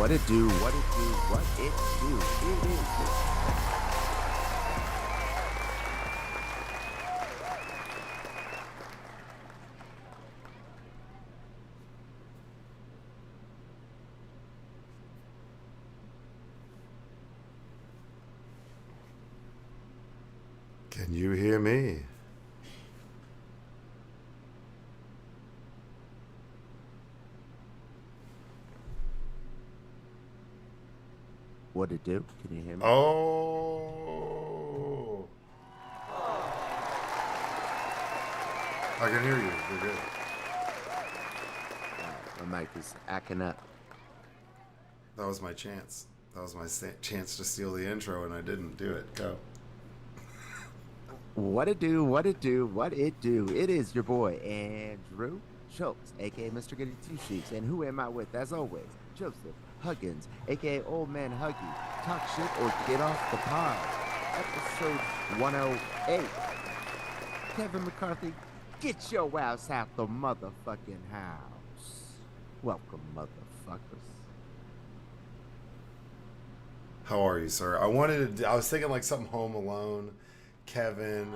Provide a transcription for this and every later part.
What it do, what it do, what it do. It is. Can you hear me? What it do? Can you hear me? Oh. I can hear you. You're good. My mic is acting up. That was my chance. That was my chance to steal the intro, and I didn't do it. Go. What it do, what it do, what it do. It is your boy, Andrew Schultz, aka Mr. Getty Two Sheets. And who am I with, as always? Joseph Huggins, aka Old Man Huggie. Talk shit or get off the pod. Episode 108. Kevin McCarthy, get your ass out the motherfucking house. Welcome, motherfuckers. How are you, sir? I was thinking like something Home Alone, Kevin.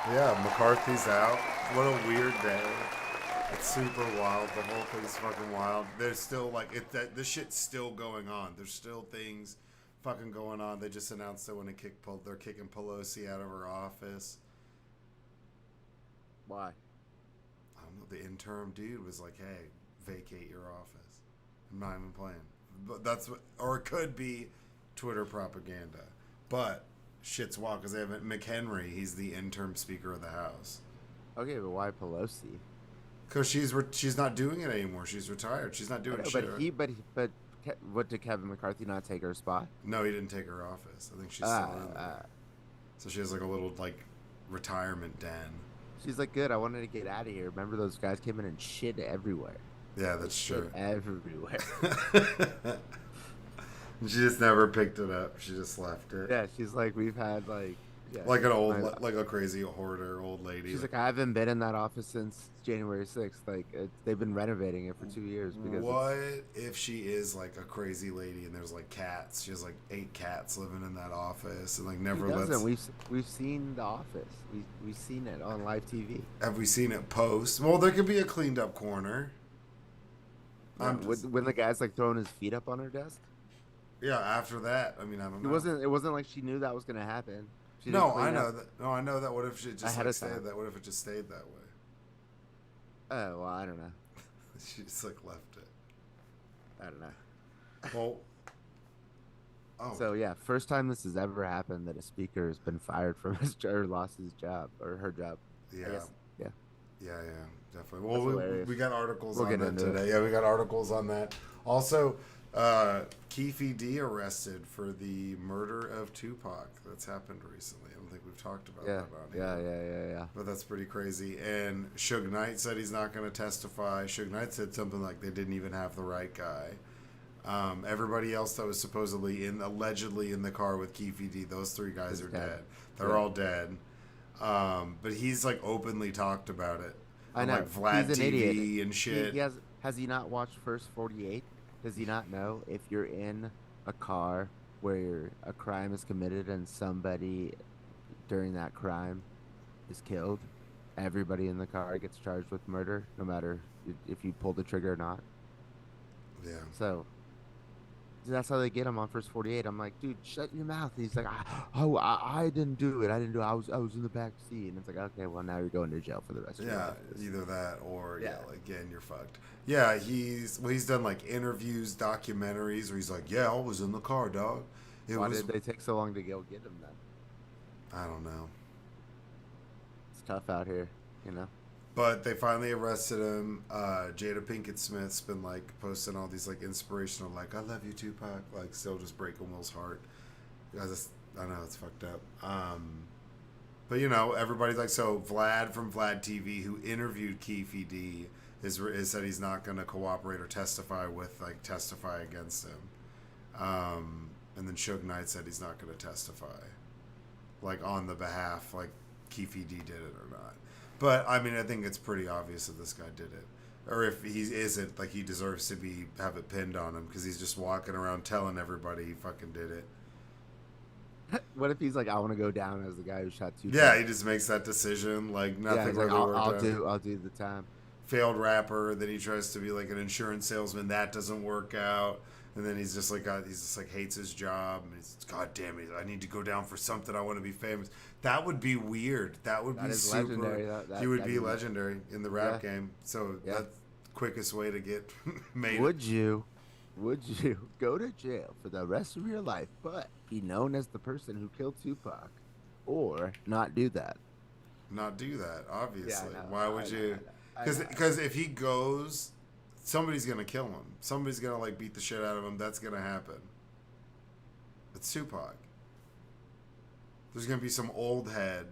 Yeah, McCarthy's out. What a weird day. It's super wild. The whole thing's fucking wild. There's still like this shit's still going on. There's still things fucking going on. They just announced that they're kicking Pelosi out of her office. Why? I don't know. The interim dude was like, "Hey, vacate your office." I'm not even playing. But or it could be Twitter propaganda. But shit's wild because they have McHenry. He's the interim Speaker of the House. Okay, but why Pelosi? Because she's not doing it anymore. She's retired. She's not doing shit. But what, did Kevin McCarthy not take her spot? No, he didn't take her office. I think she's still in there. So she has like a little like retirement den. She's like, good. I wanted to get out of here. Remember those guys came in and shit everywhere. Yeah, that's true. Everywhere. She just never picked it up. She just left it. Yeah, she's like, we've had like... Yeah, like like a crazy hoarder old lady. She's like, I haven't been in that office since January 6th. Like, they've been renovating it for 2 years. Because what if she is like a crazy lady and there's like cats? She has like 8 cats living in that office and like never lets... We've seen The Office. We've seen it on live TV. Have we seen it post? Well, there could be a cleaned up corner. When the guy's like throwing his feet up on her desk. Yeah, after that, I mean, I don't know. It wasn't like she knew that was gonna happen. No, I know that. No, I know that. What if it just stayed that? What if it just stayed that way? Oh, well, I don't know. She just like left it. I don't know. Well. Oh. So yeah, first time this has ever happened that a speaker has been fired from his job or lost his job or her job. Yeah. Yeah. Yeah, definitely. Well, we got articles on that today. It. Yeah, we got articles on that. Also, Keefe D arrested for the murder of Tupac. That's happened recently. I don't think we've talked about that on here. Yeah. But that's pretty crazy. And Suge Knight said he's not going to testify. Suge Knight said something like they didn't even have the right guy. Everybody else that was supposedly allegedly in the car with Keefe D, those 3 guys are dead. They're all dead. But he's like openly talked about it. I know. Like Vlad he's an TV idiot. and shit. Has he not watched First 48? Does he not know if you're in a car where a crime is committed and somebody during that crime is killed, everybody in the car gets charged with murder, no matter if you pull the trigger or not? Yeah. So that's how they get him on First 48. I'm like, dude, shut your mouth. He's like, I didn't do it. I didn't do it. I was in the back seat. And it's like, okay, well, now you're going to jail for the rest of your life. Yeah, either that or, again, you're fucked. Yeah, he's done, like, interviews, documentaries, where he's like, yeah, I was in the car, dog. Why did they take so long to go get him then? I don't know. It's tough out here, you know? But they finally arrested him. Jada Pinkett Smith's been like posting all these like inspirational, like, I love you, Tupac, like still just breaking Will's heart. I know it's fucked up. But you know, everybody's like, so Vlad from Vlad TV, who interviewed Keefe D, is said he's not going to cooperate or testify against him. And then Suge Knight said he's not going to testify, like on the behalf, like Keefe D did it or not. But I mean, I think it's pretty obvious that this guy did it. or if he isn't, like he deserves to have it pinned on him because he's just walking around telling everybody he fucking did it. What if he's like, I want to go down as the guy who shot Yeah, Tupac? he just makes that decision. Like Yeah, nothing he's like, really worked out. I'll do the time. Failed rapper. Then he tries to be like an insurance salesman. That doesn't work out. And then he's just like hates his job. And he's God damn it! I need to go down for something. I want to be famous. That would be weird. That would That be is super. legendary. He would That'd be legendary in the rap game. So Yeah. that's the quickest way to get made. Would you go to jail for the rest of your life, but be known as the person who killed Tupac, or not do that? Not do that? Obviously. Yeah, I know, Why would you? I know. Because if he goes, somebody's gonna kill him. Somebody's gonna like beat the shit out of him. That's gonna happen. It's Tupac. There's gonna be some old head.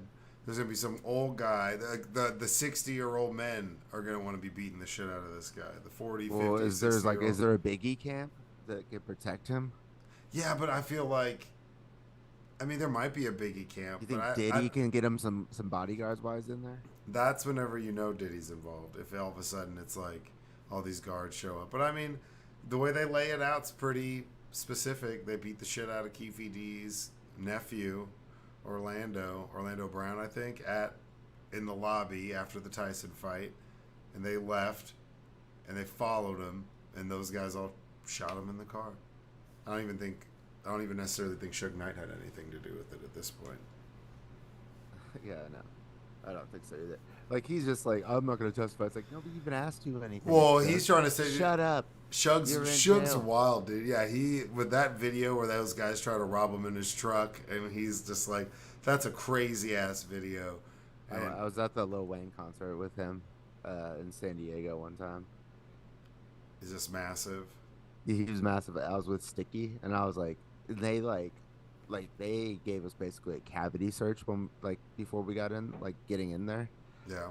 There's gonna be some old guy. The 60-year-old men are gonna want to be beating the shit out of this guy. The 40, 50, Well, is there 60-year-old. is there a Biggie camp that can protect him? Yeah, but I feel like, I mean, there might be a Biggie camp. You think but Diddy can get him some bodyguards while he's in there? That's whenever you know Diddy's involved. If all of a sudden it's like all these guards show up. But I mean, the way they lay it out's pretty specific. They beat the shit out of Keefe D's nephew, Orlando Brown, I think, in the lobby after the Tyson fight, and they left, and they followed him, and those guys all shot him in the car. I don't even necessarily think Suge Knight had anything to do with it at this point. Yeah, no. I don't think so either. Like, he's just like, I'm not going to testify. It's like, nobody even asked you anything. Well, So he's trying to say, shut up. Shug's You're in jail. wild, dude. Yeah, with that video where those guys try to rob him in his truck, and he's just like, that's a crazy ass video. And I was at the Lil Wayne concert with him in San Diego one time. he's just massive. He was massive. I was with Sticky, and I was like, they gave us basically a cavity search before we got in, like getting in there. Yeah.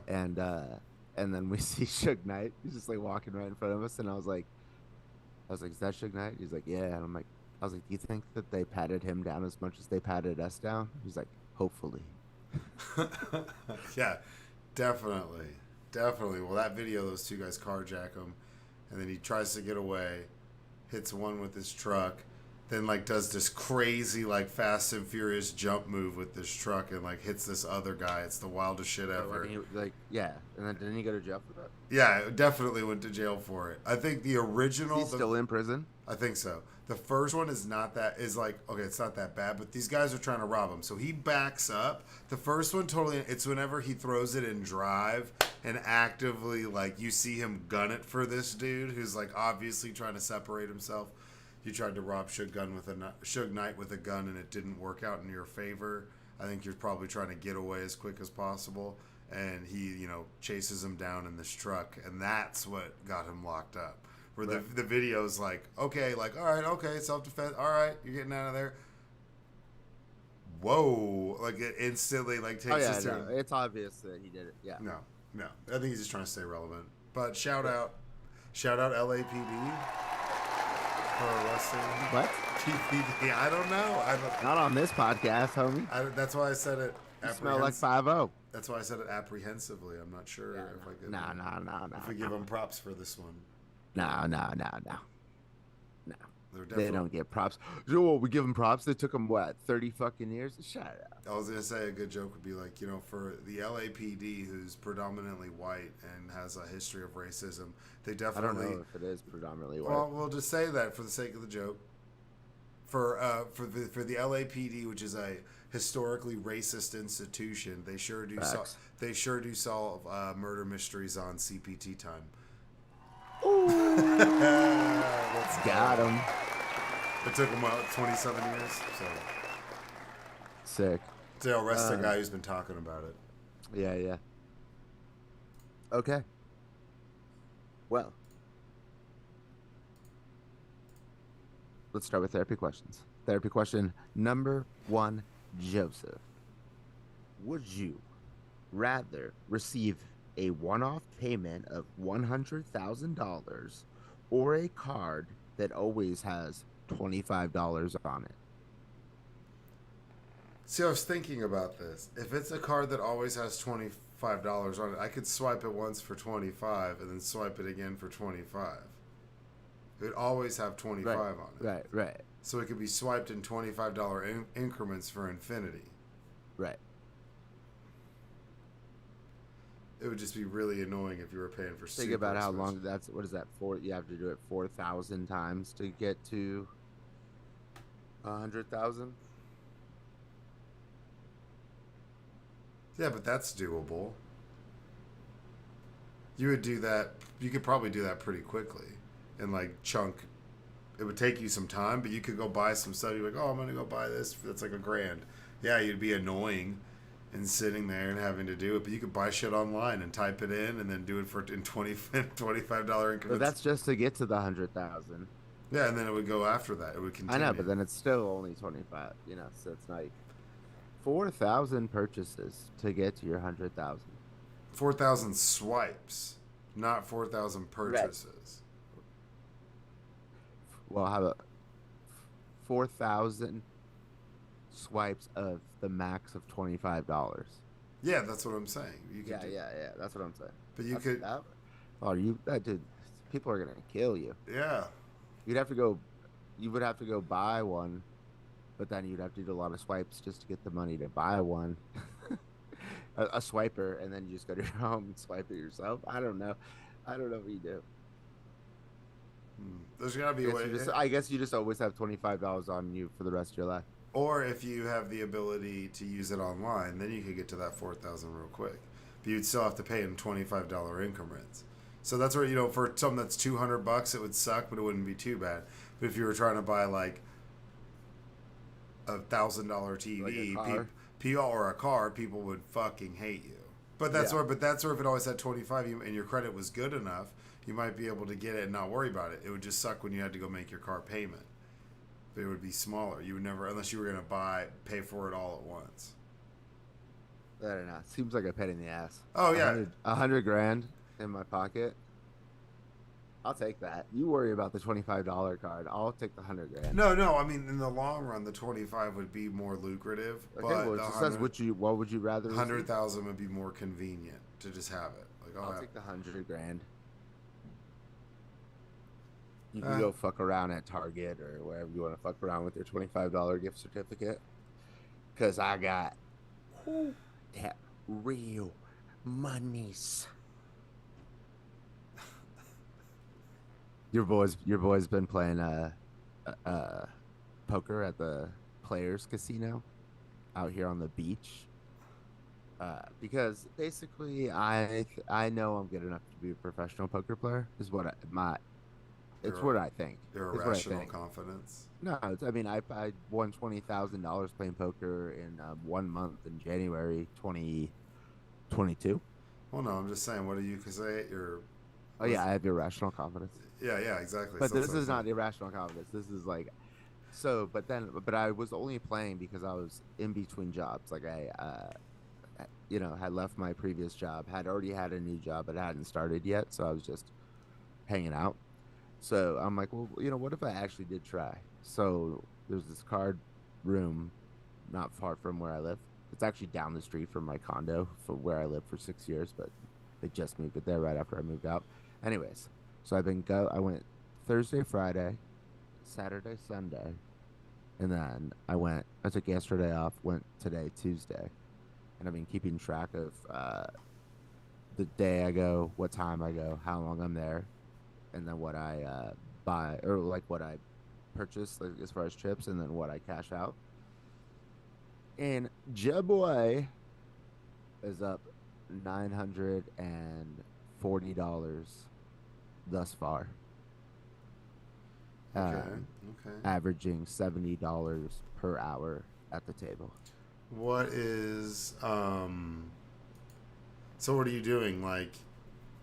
And then we see Suge Knight. He's just like walking right in front of us, and I was like, is that Suge Knight? He's like, yeah. And I was like, do you think that they patted him down as much as they patted us down? He's like, hopefully. Yeah, definitely. Well, that video, those two guys carjack him, and then he tries to get away, hits one with his truck, then like does this crazy like Fast and Furious jump move with this truck and like hits this other guy. It's the wildest shit ever. Yeah. And then didn't he go to jail for that? Yeah, definitely went to jail for it. I think the original. He's still in prison. I think so. The first one is not that okay, it's not that bad, but these guys are trying to rob him. So he backs up. The first one it's whenever he throws it in drive and actively like you see him gun it for this dude who's like obviously trying to separate himself. You tried to rob Suge Knight with a gun and it didn't work out in your favor. I think you're probably trying to get away as quick as possible. And he, chases him down in this truck, and that's what got him locked up. Where Right. the video's like, okay, like, all right, okay, self-defense, all right, you're getting out of there. Whoa, like it instantly like takes us to. No, it's obvious that he did it. Yeah. No, I think he's just trying to stay relevant. But shout out LAPD for arresting. What? TPD. I don't know. Not on this podcast, homie. That's why I said it. You smell like 5-0. That's why I said it apprehensively. I'm not sure if I could. No. If we give them props for this one. No. They don't get props. We give them props. They took them, 30 fucking years? Shut up. I was going to say a good joke would be like, for the LAPD, who's predominantly white and has a history of racism, they definitely. I don't know if it is predominantly white. Well, we'll just say that for the sake of the joke. For the LAPD, which is a historically racist institution, they sure do solve murder mysteries on CPT time. Let's got him. It took them 27 years. So Sick. they'll arrest the guy who's been talking about it. Yeah. Okay. Well, let's start with therapy questions. Therapy question number 1, Joseph. Would you rather receive a one-off payment of $100,000 or a card that always has $25 on it? See, I was thinking about this. If it's a card that always has $25 $5 on it. I could swipe it once for 25 and then swipe it again for 25. It would always have 25 Right, on it. right, right, So it could be swiped in $25 increments for infinity. right. It would just be really annoying if you were paying for super Think about how expensive. long that's. What is that for? You have to do it 4,000 times to get to 100,000. Yeah, but that's doable. You would do that. You could probably do that pretty quickly, and like chunk. It would take you some time, but you could go buy some stuff. You're like, oh, I'm gonna go buy this. That's like $1,000. Yeah, you'd be annoying and sitting there and having to do it, but you could buy shit online and type it in and then do it for in $25 increments. But that's just to get to the 100,000. Yeah, and then it would go after that. It would I continue. know, but then it's still only 25. You know, so it's like 4,000 purchases to get to your 100,000. 4,000 swipes, not 4,000 Right. purchases. Well, how about 4,000 swipes of the max of $25? Yeah, that's what I'm saying. You could Yeah, do, yeah, yeah. That's what I'm saying. but you That's, could, that, oh, that dude. People are gonna kill you. yeah. You'd have to go. You would have to go buy one, but then you'd have to do a lot of swipes just to get the money to buy one. A swiper, and then you just go to your home and swipe it yourself. I don't know. I don't know what you do. There's gotta be a way. I guess you just always have $25 on you for the rest of your life. Or if you have the ability to use it online, then you could get to that 4,000 real quick. But you'd still have to pay in $25 increments. So that's where, for something that's $200, it would suck, but it wouldn't be too bad. But if you were trying to buy like $1,000 TV, Like a car? or a car, people would fucking hate you. But that's Yeah. where, if it always had 25 and your credit was good enough, you might be able to get it and not worry about it. It would just suck when you had to go make your car payment. But it would be smaller. You would never, unless you were gonna pay for it all at once. I don't know. Seems like a pain in the ass. Oh yeah, 100 grand in my pocket. I'll take that. You worry about the $25 card. I'll take the 100 grand. no. I mean, in the long run, the 25 would be more lucrative. Okay, But well, it the just says what would you rather receive? 100,000 would be more convenient to just have it. Like, I'll take the 100 grand. You can Uh. go fuck around at Target or wherever you want to fuck around with your $25 gift certificate. Cause I got that real monies. Your boy's been playing poker at the Players Casino out here on the beach. Because basically I know I'm good enough to be a professional poker player. Is what what I think. Your Is what I irrational think. confidence. No, I mean I won $20,000 playing poker in 1 month in January 2022. Well, no, I'm just saying. What do you say? Oh yeah, I have irrational confidence. Yeah, exactly. But So this it's is not irrational confidence. This is like, so. But I was only playing because I was in between jobs. Like I had left my previous job, had already had a new job, but it hadn't started yet. So I was just hanging out. So I'm like, well, what if I actually did try? So there's this card room not far from where I live. It's actually down the street from my condo for where I lived for 6 years, but they just moved it there right after I moved out. Anyways, so I went Thursday, Friday, Saturday, Sunday, and then I took yesterday off, went today, Tuesday, and I've been keeping track of the day I go, what time I go, how long I'm there, and then what I buy, or like what I purchase, like, as far as trips, and then what I cash out. And Jaboy is up $940 thus far. Okay. Averaging $70 per hour at the table. What is So what are you doing? Like,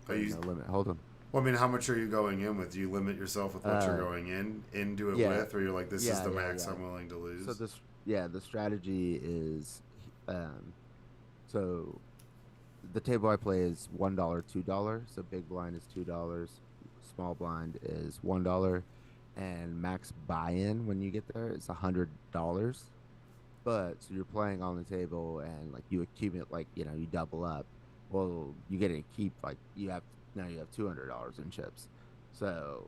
are you? No limit. Hold on. Well, I mean, how much are you going in with? Do you limit yourself with what you're going into it yeah. with, or you're like, this is the max yeah. I'm willing to lose? So the strategy is, so the table I play is $1, $2. So big blind is $2, small blind is $1, and max buy-in when you get there is $100. But so you're playing on the table, and like you accumulate, like you double up, well, you get to keep like you have now you have $200 in chips. So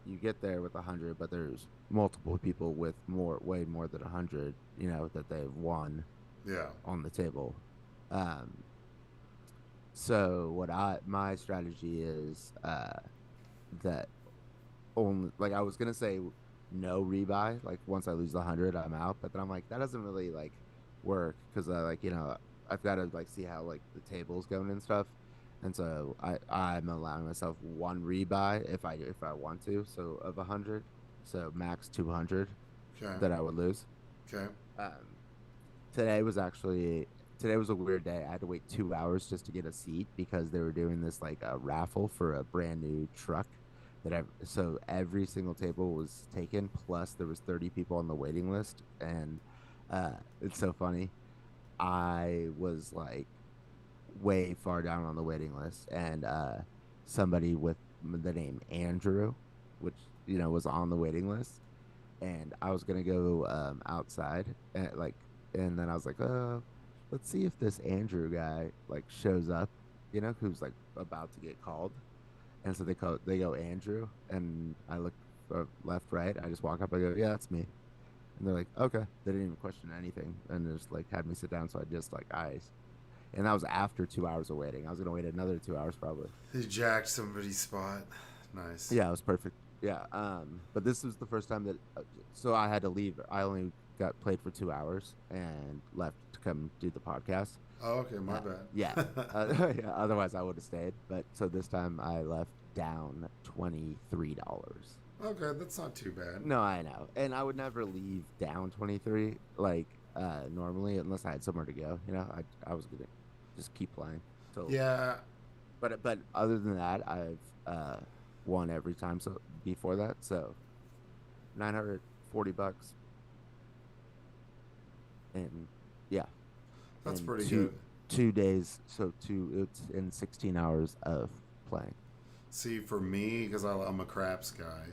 you get there with 100, but there's multiple people with way more than 100, that they've won Yeah. on the table. Um, so my strategy is that only like I was gonna say no rebuy. Like once I lose the 100, I'm out. But then I'm like that doesn't really like work because I've got to like see how like the table's going and stuff. And so I'm allowing myself one rebuy if I want to. So of 100, so max 200 Okay. that I would lose. Okay. Um, today was a weird day. I had to wait 2 hours just to get a seat because they were doing this like a raffle for a brand new truck so every single table was taken. Plus there was 30 people on the waiting list, and it's so funny. I was like way far down on the waiting list, and somebody with the name Andrew, which was on the waiting list, and I was gonna go outside and then I was like, let's see if this Andrew guy like shows up, who's like about to get called. And so they go Andrew, and I look left, right. I just walk up. I go, yeah, that's me. And they're like, okay. They didn't even question anything, and just like had me sit down. So I just like eyes, and that was after 2 hours of waiting. I was gonna wait another 2 hours probably. He jacked somebody's spot. Nice. Yeah, it was perfect. Yeah. But this was the first time that so I had to leave. I only got played for 2 hours and left to come do the podcast. Oh, okay. My Yeah. bad. Yeah. Otherwise, I would have stayed. But so this time I left down $23. Okay, that's not too bad. No, I know, and I would never leave down 23 like normally unless I had somewhere to go. I was gonna just keep playing. So, Yeah. but other than that, I've won every time. So before that, so $940, and yeah, That's and pretty two good. 2 days. So it's in 16 hours of playing. See, for me, because I'm a craps guy,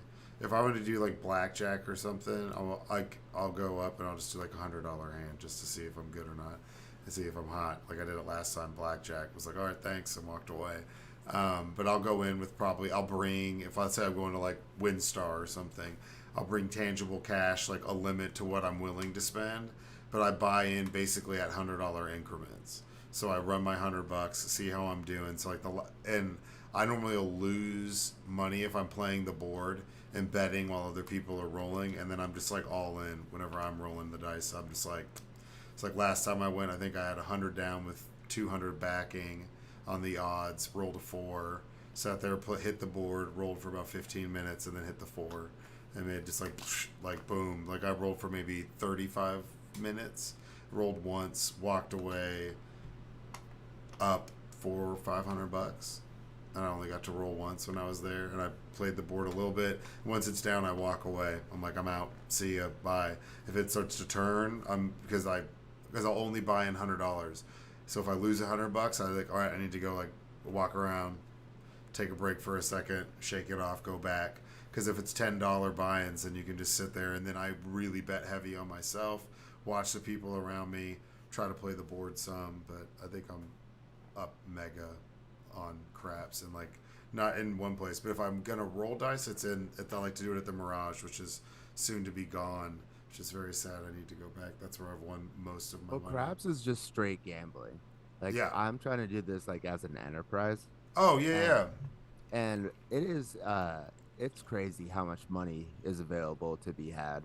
if I were to do like blackjack or something, I'll go up and I'll just do like $100 hand just to see if I'm good or not, and see if I'm hot. Like I did it last time. Blackjack was like, all right, thanks, and walked away. But I'll go in with I'll bring, if I say I'm going to like WinStar or something, I'll bring tangible cash, like a limit to what I'm willing to spend. But I buy in basically at $100 increments. So I run my $100, see how I'm doing. So and I normally will lose money if I'm playing the board and betting while other people are rolling, and then I'm just like all in whenever I'm rolling the dice. I'm just like, it's like last time I went, I think I had 100 down with 200 backing on the odds, rolled a four, sat there, hit the board, rolled for about 15 minutes, and then hit the four, and it just like boom, like I rolled for maybe 35 minutes, rolled once, walked away, up $400 or $500. And I only got to roll once when I was there, and I played the board a little bit. Once it's down, I walk away. I'm like, I'm out. See ya. Bye. If it starts to turn, because I'll only buy in $100. So if I lose $100, I like, all right, I need to go like walk around, take a break for a second, shake it off, go back. Because if it's $10 buy-ins, then you can just sit there, and then I really bet heavy on myself, watch the people around me, try to play the board some. But I think I'm up mega on craps, and like not in one place, but if I'm gonna roll dice, I like to do it at the Mirage, which is soon to be gone, which is very sad. I need to go back. That's where I've won most of my Well, money. craps is just straight gambling. Like Yeah. I'm trying to do this like as an enterprise, Oh yeah, and yeah. and it's crazy how much money is available to be had.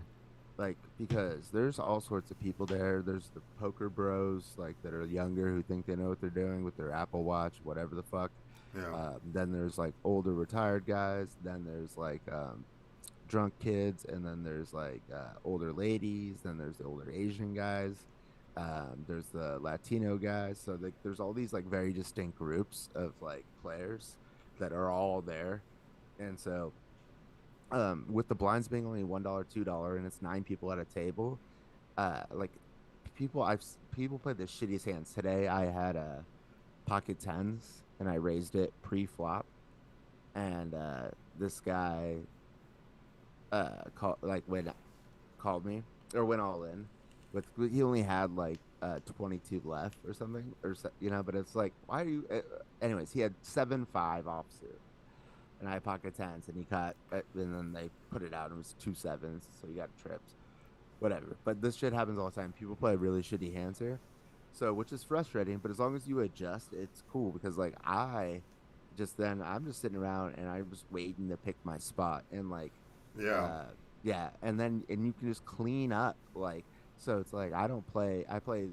Like because there's all sorts of people there. There's the poker bros like that are younger who think they know what they're doing with their Apple Watch, whatever the fuck. Yeah. Then there's like older retired guys. Then there's like drunk kids, and then there's like older ladies. Then there's the older Asian guys. There's the Latino guys. So like, there's all these like very distinct groups of like players that are all there, and so with the blinds being only $1, $2, and it's 9 people at a table, like people play the shittiest hands. Today I had a pocket tens and I raised it pre-flop, and this guy called me or went all in, but he only had like 22 left or something, but it's like, why are you? Anyways, he had 7-5 offsuit, and I pocket tens, and he cut, and then they put it out, and it was 2 sevens, so he got tripped. Whatever. But this shit happens all the time. People play really shitty hands here, so which is frustrating. But as long as you adjust, it's cool because like I'm just sitting around and I'm just waiting to pick my spot and like, Yeah. yeah, and you can just clean up like. So it's like I play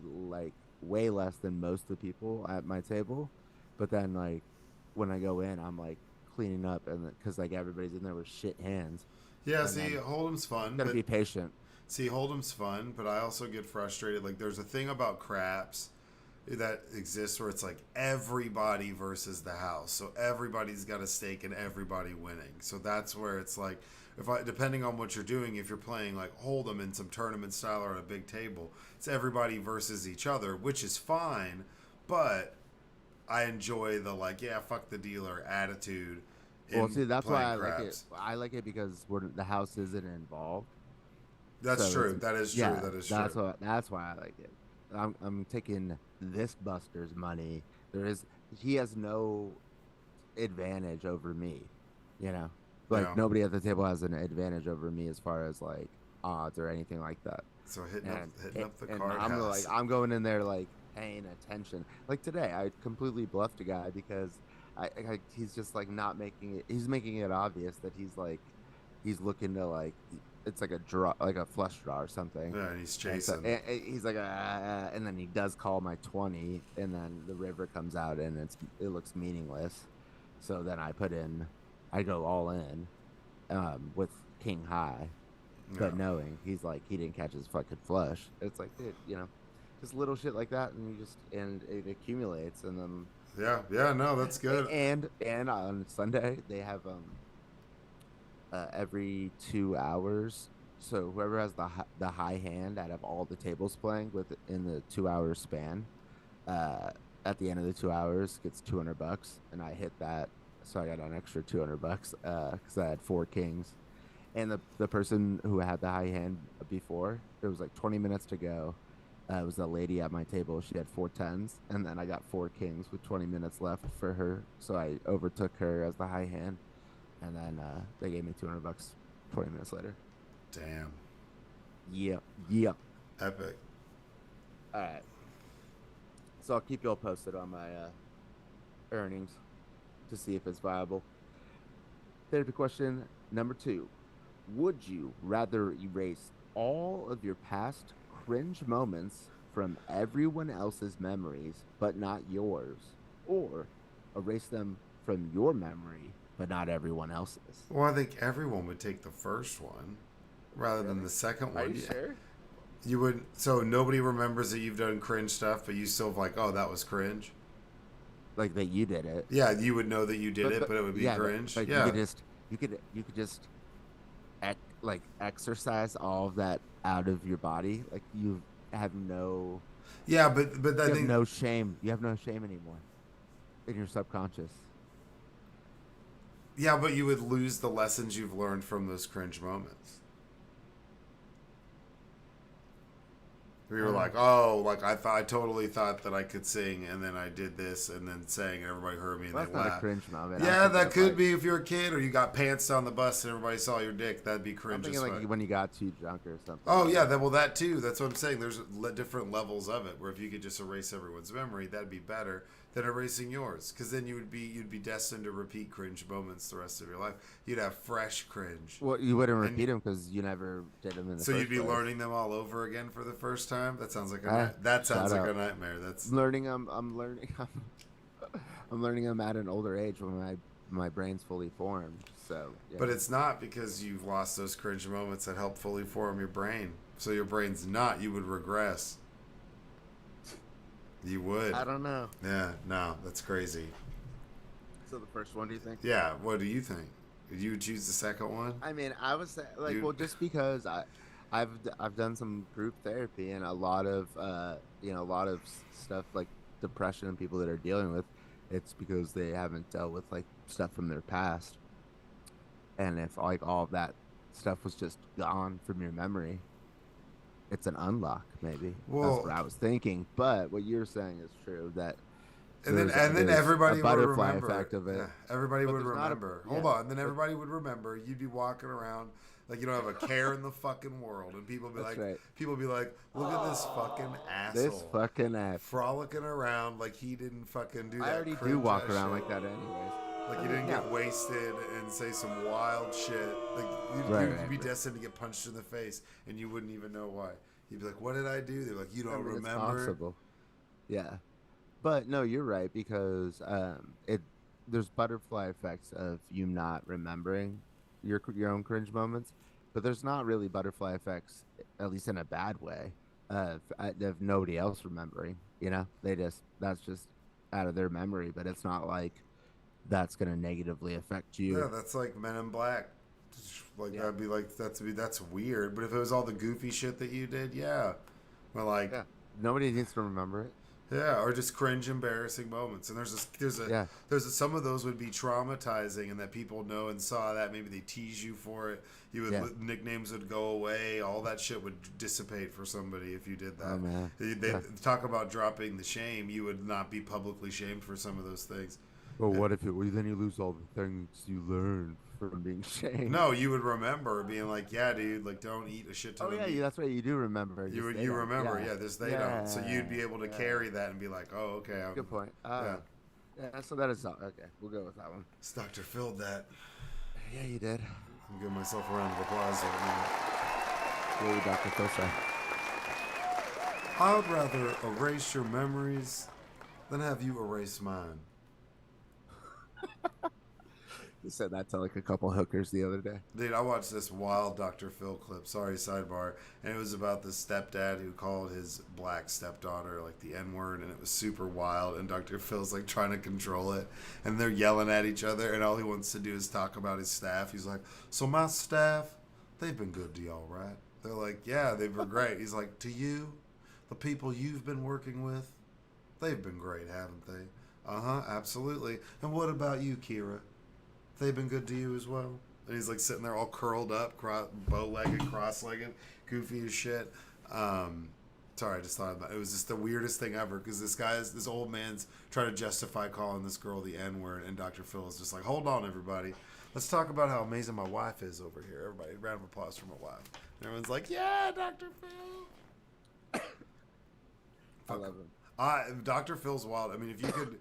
like way less than most of the people at my table, but then like when I go in, I'm like cleaning up and because like everybody's in there with shit hands, Yeah, and see, then Hold'em's fun, gotta but be patient. see, Hold'em's fun, but I also get frustrated. Like, there's a thing about craps that exists where it's like everybody versus the house. So everybody's got a stake in everybody winning. So that's where it's like, depending on what you're doing, if you're playing like Hold'em in some tournament style or at a big table, it's everybody versus each other, which is fine. But I enjoy the like, yeah, fuck the dealer attitude Well, in see, that's why playing I like it. craps. I like it because the house isn't involved. That's So it's true. That is true. yeah, That is true. that's why I like it. I'm taking this Buster's money. There is he has no advantage over me, you know. Like Yeah. nobody at the table has an advantage over me as far as like odds or anything like that. So And hitting up the and card I'm like house. I'm going in there like paying attention. Like today, I completely bluffed a guy because he's just like not making it. He's making it obvious that he's looking to like it's like a draw, like a flush draw or something. Yeah, and he's And so chasing. he's like, and then he does call my 20, and then the river comes out, and it looks meaningless. So then I go all in, with king high, Yeah. but knowing he's like he didn't catch his fucking flush. It's like, dude, just little shit like that, and it accumulates, and then Yeah. Yeah. No, that's good. and on Sunday they have every 2 hours. So whoever has the high hand out of all the tables playing in the 2 hour span, uh, at the end of the 2 hours gets $200, and I hit that, so I got an extra $200 because I had four kings, and the person who had the high hand before, it was like 20 minutes to go. It was a lady at my table. She had four tens, and then I got four kings with 20 minutes left for her, so I overtook her as the high hand, and then they gave me $200 20 minutes later. Damn. Yeah, yeah. Epic. All right. So I'll keep you all posted on my earnings to see if it's viable. Therapy question number 2: would you rather erase all of your past cringe moments from everyone else's memories but not yours, or erase them from your memory but not everyone else's? Well, I think everyone would take the first one rather than Really? the second Are one. you Yeah. sure? You would. So nobody remembers that you've done cringe stuff, but you still like, oh, that was cringe. Like that you did it. Yeah, you would know that you did it, but it would be yeah, cringe. but Yeah. you could just like exercise all of that out of your body. Like you have no Yeah, but I you have think no shame. You have no shame anymore in your subconscious. yeah, but you would lose the lessons you've learned from those cringe moments. We were like, oh, like I totally thought that I could sing, and then I did this, and then sang, and everybody heard me, and Well, they that's not a laughed. cringe moment. I'm Yeah, thinking that of, could like, be if you're a kid, or you got pants on the bus and everybody saw your dick. That'd be I'm cringe thinking as like fuck. when you got too drunk or something. Oh yeah, that too. That's what I'm saying. There's different levels of it. Where if you could just erase everyone's memory, that'd be better than erasing yours. Because then you'd be destined to repeat cringe moments the rest of your life. You'd have fresh cringe. Well, you wouldn't And- repeat them because you never did them in the So first you'd be place. learning them all over again for the first time. That sounds like Ah, sounds shout like out. a nightmare. That's I'm learning them. I'm learning. I'm learning them at an older age when my brain's fully formed. So, yeah. but it's not because you've lost those cringe moments that help fully form your brain. So your brain's not. You would regress. You would. I don't know. Yeah. No, that's crazy. So the first one, do you think? Yeah. What do you think? Did you choose the second one? I mean, I was like, You- well, just because I've done some group therapy and a lot of a lot of stuff like depression and people that are dealing with, it's because they haven't dealt with like stuff from their past, and if like all of that stuff was just gone from your memory, It's an unlock, maybe. That's what Well, I was thinking. But what you're saying is true that and then there's a everybody would butterfly remember. effect of it, Yeah, everybody but would there's not a remember. Hold yeah. on, then But everybody would remember. You'd be walking around like you don't have a care in the fucking world, and that's right. people be like, look at this fucking This asshole fucking ass. frolicking around like he didn't fucking do I that already do cringe walk ass around shit. like that, anyways. Like I you mean, didn't no. get wasted and say some wild shit. Like Right, you'd right, be right. destined to get punched in the face, and you wouldn't even know why. You'd be like, "What did I do?" They're like, "You I don't mean, it's remember." possible. Yeah. But no, you're right because it there's butterfly effects of you not remembering your own cringe moments, but there's not really butterfly effects, at least in a bad way, of nobody else remembering. You know, that's just out of their memory, but it's not like that's gonna negatively affect Yeah, you. that's like Men in Black. Like Yeah, that'd be like that's weird. But if it was all the goofy shit that you did, yeah. Well, like yeah. Nobody needs to remember it. yeah, or just cringe, embarrassing moments. And Yeah, some of those would be traumatizing, and that people know and saw that. Maybe they tease you for it. yeah. Nicknames would go away. All that shit would dissipate for somebody if you did Oh that. man. They Yeah. talk about dropping the shame. You would not be publicly shamed for some of those things. But what if it? Well, then you lose all the things you learned from being shamed. No, you would remember being like, yeah, dude, like don't eat a shit ton Oh of yeah, meat. that's right. You do remember. Just they You don't. remember, Yeah, yeah, this they don't. So you'd be yeah, able to yeah. carry that and be like, oh, okay, Good point. yeah, Yeah. So that is all. Okay, we'll go with that one. it's Dr. Filled that. Yeah, you did. I'm giving myself a round of applause right now. What would Dr. Phil say? I would rather erase your memories than have you erase mine. He said that to like a couple hookers the other day. Dude, I watched this wild Dr. Phil clip. Sorry, sidebar. And it was about this stepdad who called his black stepdaughter like the N word, and it was super wild. And Dr. Phil's like trying to control it, and they're yelling at each other, and all he wants to do is talk about his staff. He's like, "So my staff, they've been good to y'all, right?" They're like, "Yeah, they've been great." He's like, "To you, the people you've been working with, they've been great, haven't they?" Uh huh, absolutely. And what about you, Kira? They've been good to you as well. And he's like sitting there all curled up, bow-legged, cross-legged, goofy as shit. Sorry, I just thought about it. It was just the weirdest thing ever because this old man's trying to justify calling this girl the N-word, and Dr. Phil is just like, hold on, everybody. Let's talk about how amazing my wife is over here. Everybody, round of applause for my wife. And everyone's like, yeah, Dr. Phil. I Fuck. love him. Dr. Phil's wild. I mean, if you could,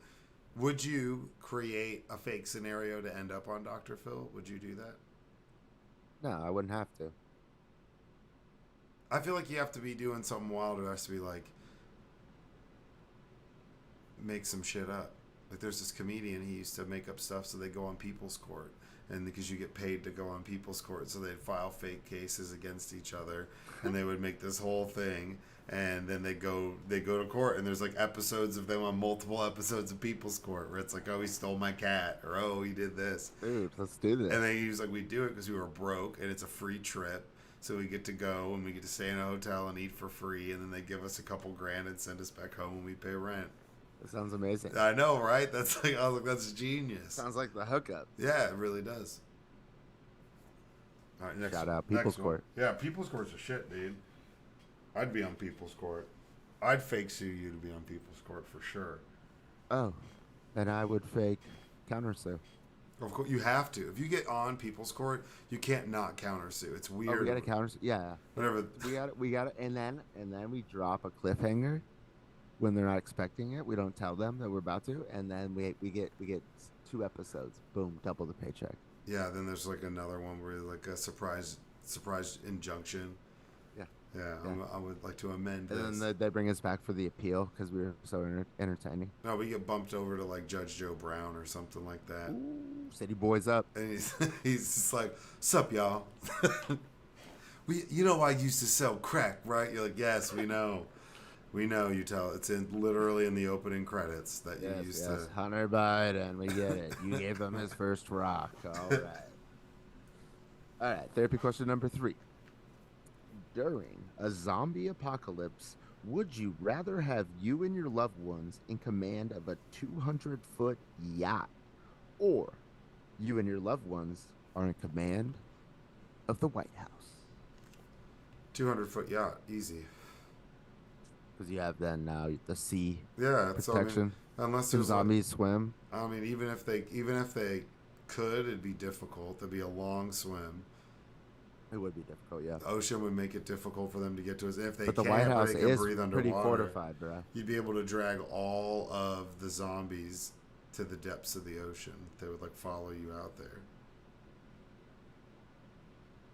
would you create a fake scenario to end up on Dr. Phil? Would you do that? No, I wouldn't have to. I feel like you have to be doing something wild. It has to be like make some shit up. Like there's this comedian, he used to make up stuff so they go on People's Court, and because you get paid to go on People's Court, so they'd file fake cases against each other, and they would make this whole thing, and then they go to court, and there's like episodes of them on multiple episodes of People's Court where it's like, oh, he stole my cat, or oh, he did this, Dude, let's do this. and then he was like, we do it because we were broke, and it's a free trip. So we get to go and we get to stay in a hotel and eat for free, and then they give us a couple grand and send us back home when we pay rent. That sounds amazing. I know, right? That's like I was like, that's genius. Sounds like the hookup. Yeah, it really does. All right, next. Shout out next People's one. Court. Yeah, People's Court's a shit, dude. I'd be on People's Court. I'd fake sue you to be on People's Court for sure. Oh, and I would fake countersue. Of course, you have to. If you get on People's Court, you can't not countersue. It's weird. Oh, we got to countersue. Yeah. Whatever. We got it, and then we drop a cliffhanger when they're not expecting it. We don't tell them that we're about to, and then we get 2 episodes. Boom, double the paycheck. Yeah. Then there's like another one where like a surprise injunction. Yeah. Yeah. Yeah. I would like to amend this. And then they bring us back for the appeal because we were so entertaining. No, we get bumped over to like Judge Joe Brown or something like that. Ooh, city boys up. And he's just like, "Sup, y'all? You know I used to sell crack, right?" You're like, "Yes, we know, we know." You tell it's literally in the opening credits that you used to. Hunter Biden, we get it. You gave him his first rock. All right. All right. Therapy question number 3. During a zombie apocalypse, would you rather have you and your loved ones in command of a 200-foot yacht, or you and your loved ones are in command of the White House? 200-foot yacht, easy. Because you have then now the sea Yeah, so I mean, protection. unless Can there's like, zombies swim? I mean, even if they could, it'd be difficult. It'd be a long swim. It would be difficult, yeah. The ocean would make it difficult for them to get to us. If they But the White can't, or House they can is breathe pretty underwater, fortified, bro. you'd be able to drag all of the zombies to the depths of the ocean. They would like follow you out there.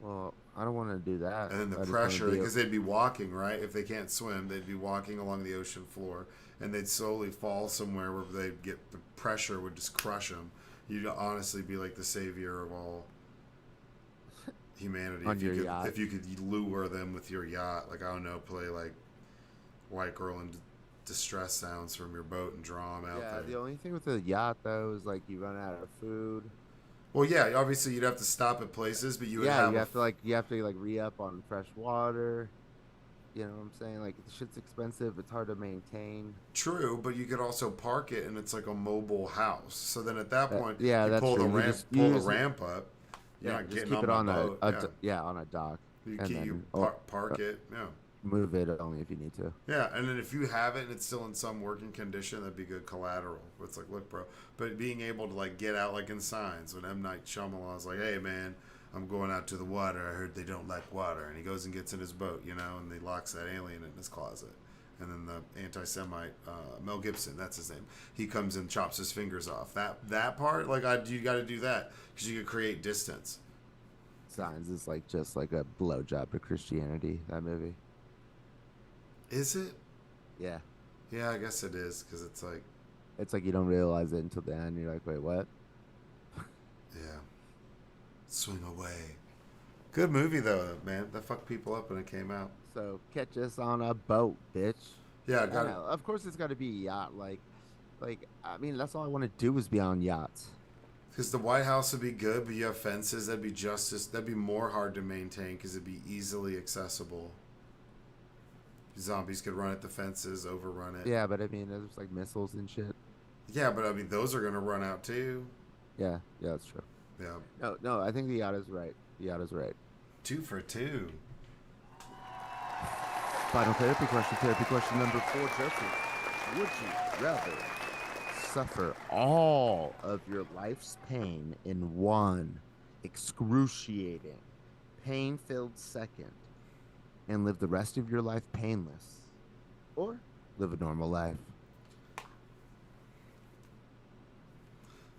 Well, I don't want to do that. And then the I just pressure, wanna because they'd be walking, right? If they can't swim, they'd be walking along the ocean floor, and they'd slowly fall somewhere where they'd get the pressure would just crush them. You'd honestly be like the savior of all humanity On your yacht. if you could lure them with your yacht. Like, I don't know, play like white girl in distress sounds from your boat and draw them out Yeah, there. the only thing with the yacht though is like you run out of food. Well, yeah, obviously you'd have to stop at places, but you would Yeah, have you have to like re-up on fresh water. You know what I'm saying? Like the shit's expensive. It's hard to maintain. true, but you could also park it, and it's like a mobile house. So then at that point, Yeah, you that's pull true. the You ramp, just- pull you the just- ramp up. You're Yeah, not just getting keep on it my on boat. a yeah, on a dock. You, And keep, then, you park it. Yeah. Move it only if you need to. Yeah, and then if you have it and it's still in some working condition, that'd be good collateral. It's like, look, bro. But being able to like get out like in Signs, when M. Night Shyamalan's like, hey man, I'm going out to the water. I heard they don't like water, and he goes and gets in his boat, you know, and he locks that alien in his closet. And then the anti-Semite Mel Gibson, that's his name. He comes and chops his fingers off. That part, like, you got to do that because you could create distance. Signs is like just like a blowjob to Christianity. That movie. Is it? Yeah, Yeah, I guess it is because it's like, it's like you don't realize it until the end. You're like, wait, what? yeah, swing away. Good movie though, man. That fucked people up when it came out. So catch us on a boat, bitch. Yeah, I got it. know. Of course, it's got to be a yacht. Like I mean, that's all I want to do is be on yachts. Because the White House would be good, but you have fences. That'd be more hard to maintain because it'd be easily accessible. Zombies could run at the fences, overrun it. Yeah, but I mean, there's like missiles and shit. Yeah, but I mean, those are gonna run out too. Yeah, that's true. Yeah. No, I think the yacht is right. The yacht is right. 2 for 2. Final therapy question number 4, Joseph. Would you rather suffer all of your life's pain in one excruciating, pain-filled second and live the rest of your life painless, or live a normal life?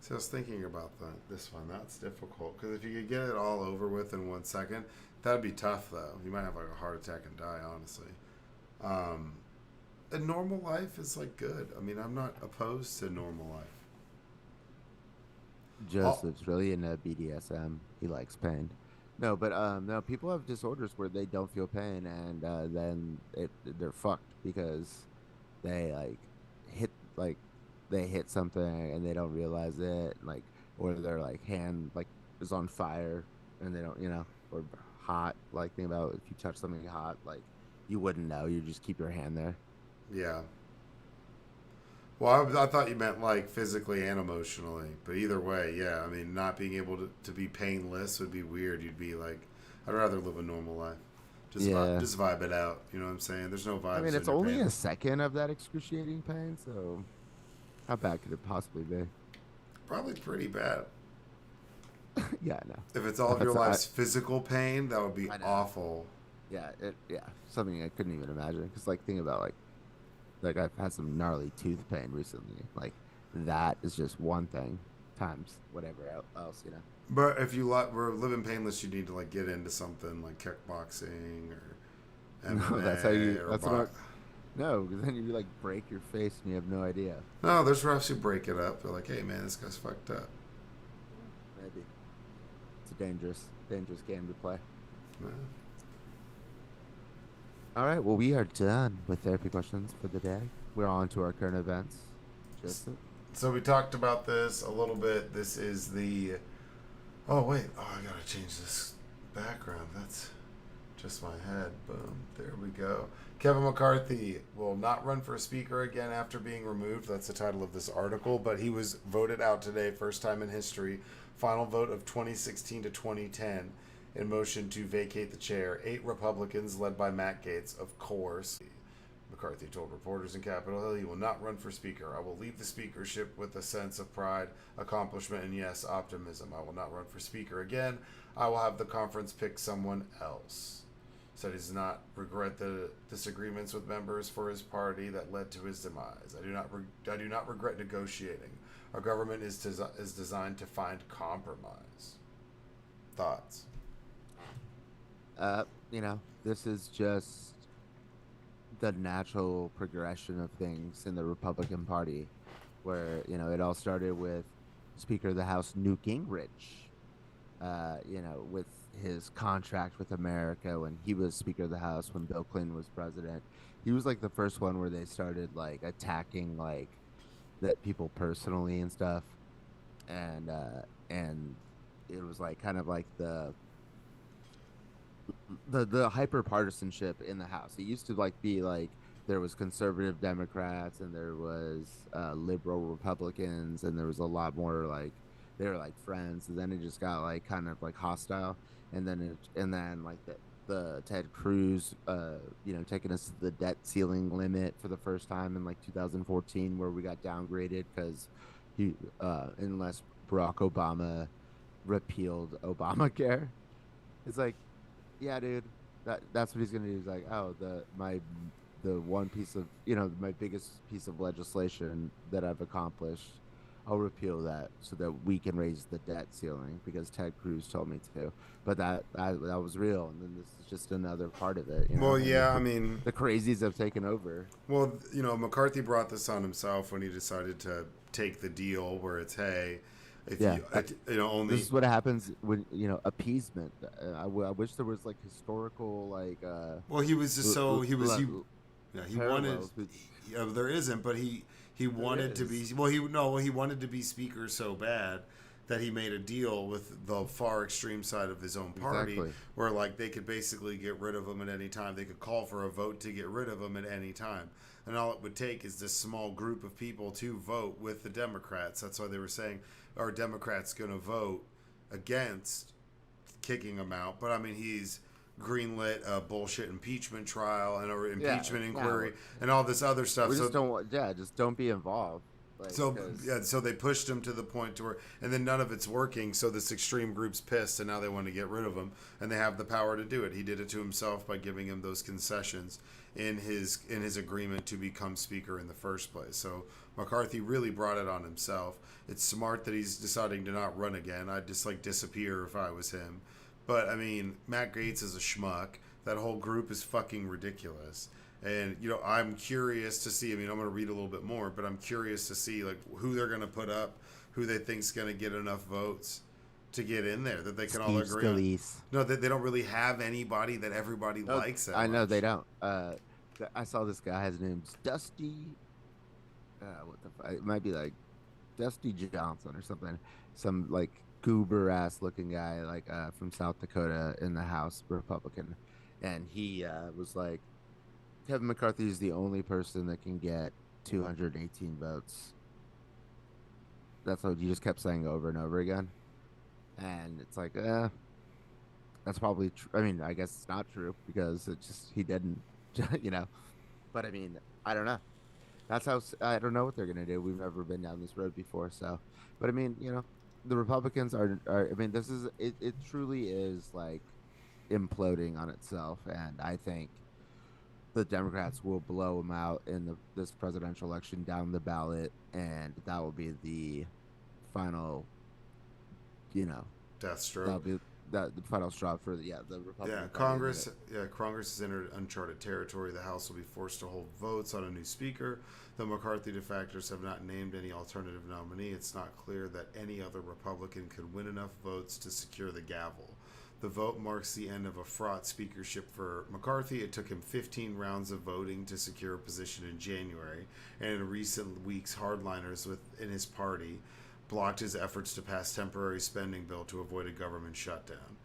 So I was thinking about this one. That's difficult because if you could get it all over with in 1 second, that'd be tough though. You might have like a heart attack and die, honestly. A normal life is like good. I mean, I'm not opposed to normal life. Joseph's really into BDSM. He likes pain. No, but no, people have disorders where they don't feel pain, and then they're fucked because they they hit something and they don't realize it, like, or their like hand like is on fire and they don't, or hot. Like, think about if you touch something hot, like you wouldn't know. You just keep your hand there. Yeah. Well, I thought you meant like physically and emotionally, but either way, yeah. I mean, not being able to be painless would be weird. You'd be like, I'd rather live a normal life. Just vibe it out. You know what I'm saying? There's no vibes. I mean, it's when you're only a painless. second of that excruciating pain, so how bad could it possibly be? Probably pretty bad. Yeah, I know. If it's all of your life's physical pain, that would be awful. Yeah, something I couldn't even imagine. Because like, think about like I've had some gnarly tooth pain recently. Like that is just one thing times whatever else, But if you were living painless, you need to like get into something like kickboxing or MMA. No, that's how you. or That's what. No, because then you like break your face and you have no idea. No, there's refs who break it up. They're like, hey man, this guy's fucked up. Maybe it's a dangerous game to play. Yeah. All right, well, we are done with therapy questions for the day. We're on to our current events. Joseph? So we talked about this a little bit. This is the... Oh, wait. Oh, I gotta change this background. That's just my head. Boom. There we go. Kevin McCarthy will not run for speaker again after being removed. That's the title of this article. But he was voted out today, first time in history. Final vote of 2016 to 2010. in motion to vacate the chair. 8 Republicans, led by Matt Gaetz, of course. McCarthy told reporters in Capitol Hill he will not run for Speaker. I will leave the speakership with a sense of pride, accomplishment, and yes, optimism. I will not run for Speaker again. I will have the conference pick someone else. Said he does not regret the disagreements with members for his party that led to his demise. I do not regret negotiating. Our government is designed to find compromise. Thoughts? This is just the natural progression of things in the Republican Party, where it all started with Speaker of the House Newt Gingrich, with his contract with America when he was Speaker of the House when Bill Clinton was president. He was like the first one where they started like attacking like that people personally and stuff, and it was like kind of like the hyper partisanship in the House. It used to like be like there was conservative Democrats and there was liberal Republicans and there was a lot more like they were like friends. And then it just got like kind of like hostile. And then like the Ted Cruz, taking us to the debt ceiling limit for the first time in like 2014, where we got downgraded because unless Barack Obama repealed Obamacare, it's like, yeah, dude, that's what he's gonna do. He's like, oh, the one piece of my biggest piece of legislation that I've accomplished, I'll repeal that so that we can raise the debt ceiling because Ted Cruz told me to. But that was real, and then this is just another part of it. Well, yeah, I mean, the crazies have taken over. Well, McCarthy brought this on himself when he decided to take the deal where it's, hey, if only this is what happens when appeasement. I wish there was like historical like. Well, he was just so he was he. Yeah, he wanted. With, there isn't, but he wanted to be. Well, he wanted to be Speaker so bad that he made a deal with the far extreme side of his own party, where like they could basically get rid of him at any time. They could call for a vote to get rid of him at any time, and all it would take is this small group of people to vote with the Democrats. That's why they were saying, "Are Democrats going to vote against kicking him out?" But I mean, he's greenlit a bullshit impeachment trial and an impeachment inquiry and all this other stuff. We just don't be involved. Like, so they pushed him to the point to where, and then none of it's working. So this extreme group's pissed, and now they want to get rid of him, and they have the power to do it. He did it to himself by giving him those concessions in his agreement to become Speaker in the first place. So McCarthy really brought it on himself. It's smart that he's deciding to not run again. I'd just like disappear if I was him. But I mean, Matt Gaetz is a schmuck. That whole group is fucking ridiculous. And I'm curious to see. I mean, I'm going to read a little bit more, but I'm curious to see like who they're going to put up, who they think's going to get enough votes to get in there that they can all agree on. No, they don't really have anybody that everybody likes. I know they don't. I saw this guy. His name's Dusty. What the fuck? It might be like Dusty Johnson or something. Some like goober ass looking guy like from South Dakota in the House, Republican, and he was like, Kevin McCarthy is the only person that can get 218 votes. That's what you just kept saying over and over again, and it's like, that's probably true. I mean, I guess it's not true because it just he didn't, But I mean, I don't know. That's how I don't know what they're gonna do. We've never been down this road before, so. But I mean, the Republicans are I mean, this is it truly is like imploding on itself, and I think the Democrats will blow them out in this presidential election down the ballot, and that will be the final, death stroke. That'll be the final straw for the Republican. Congress has entered uncharted territory. The House will be forced to hold votes on a new speaker. The McCarthy defectors have not named any alternative nominee. It's not clear that any other Republican could win enough votes to secure the gavel. The vote marks the end of a fraught speakership for McCarthy. It took him 15 rounds of voting to secure a position in January, and in recent weeks, hardliners within his party blocked his efforts to pass temporary spending bill to avoid a government shutdown.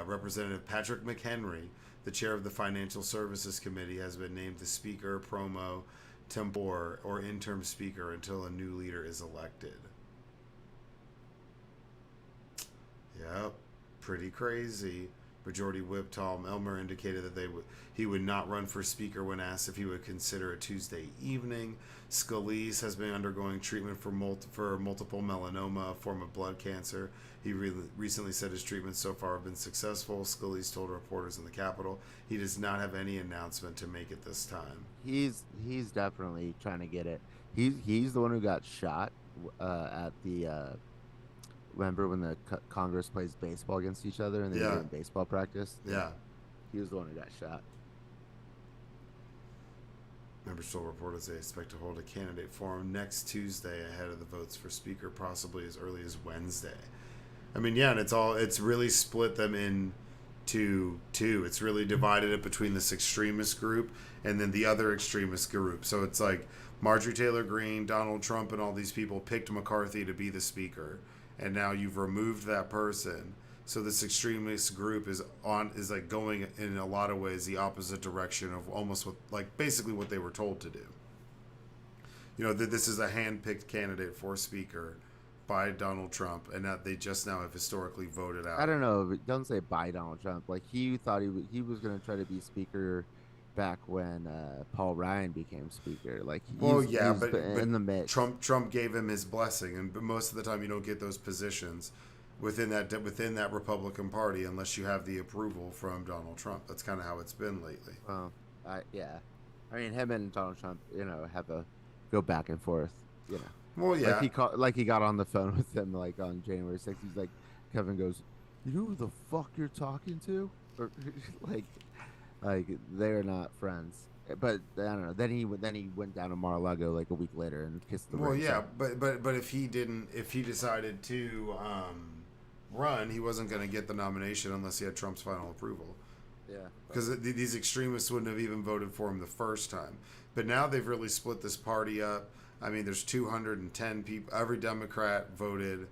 Representative Patrick McHenry, the chair of the Financial Services Committee, has been named the Speaker Promo Tempore or interim Speaker until a new leader is elected. Yep. pretty crazy. Majority Whip Tom Elmer indicated that he would not run for speaker when asked if he would consider a Tuesday evening. Scalise has been undergoing treatment for multiple melanoma, a form of blood cancer. He recently said his treatments so far have been successful. Scalise told reporters in the Capitol he does not have any announcement to make at this time. He's definitely trying to get it. He's the one who got shot at the remember when the Congress plays baseball against each other and they're doing baseball practice? Yeah. He was the one who got shot. Members told reporters they expect to hold a candidate forum next Tuesday ahead of the votes for speaker, possibly as early as Wednesday. I mean, yeah, and it's really split them into two. It's really divided it between this extremist group and then the other extremist group. So it's like Marjorie Taylor Greene, Donald Trump, and all these people picked McCarthy to be the speaker, and now you've removed that person. So this extremist group is like going in a lot of ways the opposite direction of almost basically what they were told to do. You know, that this is a hand-picked candidate for speaker by Donald Trump, and that they just now have historically voted out. I don't know. Don't say by Donald Trump. Like, he thought he was going to try to be speaker back when Paul Ryan became speaker. Like, but in the mix. Trump gave him his blessing, and most of the time you don't get those positions within that Republican Party unless you have the approval from Donald Trump. That's kind of how it's been lately. Well, yeah. I mean, him and Donald Trump, have a go back and forth. Well, yeah. Like he got on the phone with him like on January 6th. He's like, Kevin goes, "You know who the fuck you're talking to?" Or like they're not friends. But I don't know. Then he went down to Mar-a-Lago like a week later and kissed the ring. Well, yeah, but if he decided to run, he wasn't going to get the nomination unless he had Trump's final approval. Yeah. Because these extremists wouldn't have even voted for him the first time. But now they've really split this party up. I mean, there's 210 people. Every Democrat voted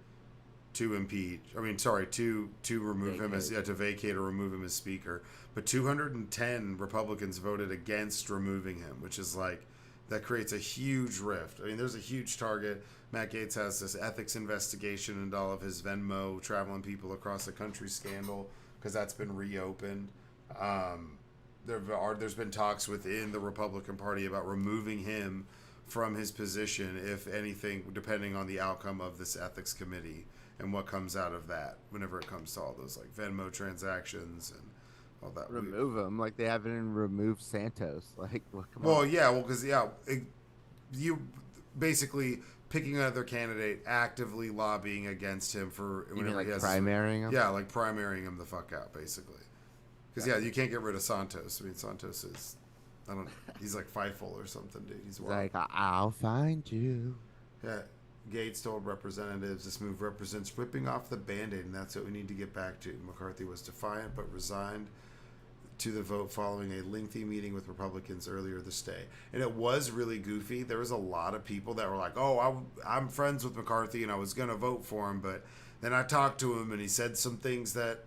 to impeach. I mean, sorry, to remove him to vacate or remove him as speaker. But 210 Republicans voted against removing him, which is like, that creates a huge rift. I mean, there's a huge target. Matt Gaetz has this ethics investigation into all of his Venmo traveling people across the country scandal because that's been reopened. There's been talks within the Republican Party about removing him from his position, if anything, depending on the outcome of this ethics committee and what comes out of that. Whenever it comes to all those like Venmo transactions and all that, remove him like they haven't even removed Santos. Like, because you basically picking another candidate, actively lobbying against him for whenever he has primarying him. Yeah, like primarying him the fuck out, basically. Because you can't get rid of Santos. I mean, Santos is, I don't know, he's like Fightful or something, dude. He's like, I'll find you. Yeah. Gaetz told representatives this move represents ripping off the Band-Aid, and that's what we need to get back to. McCarthy was defiant but resigned to the vote following a lengthy meeting with Republicans earlier this day. And it was really goofy. There was a lot of people that were like, oh, I'm friends with McCarthy and I was going to vote for him, but then I talked to him and he said some things that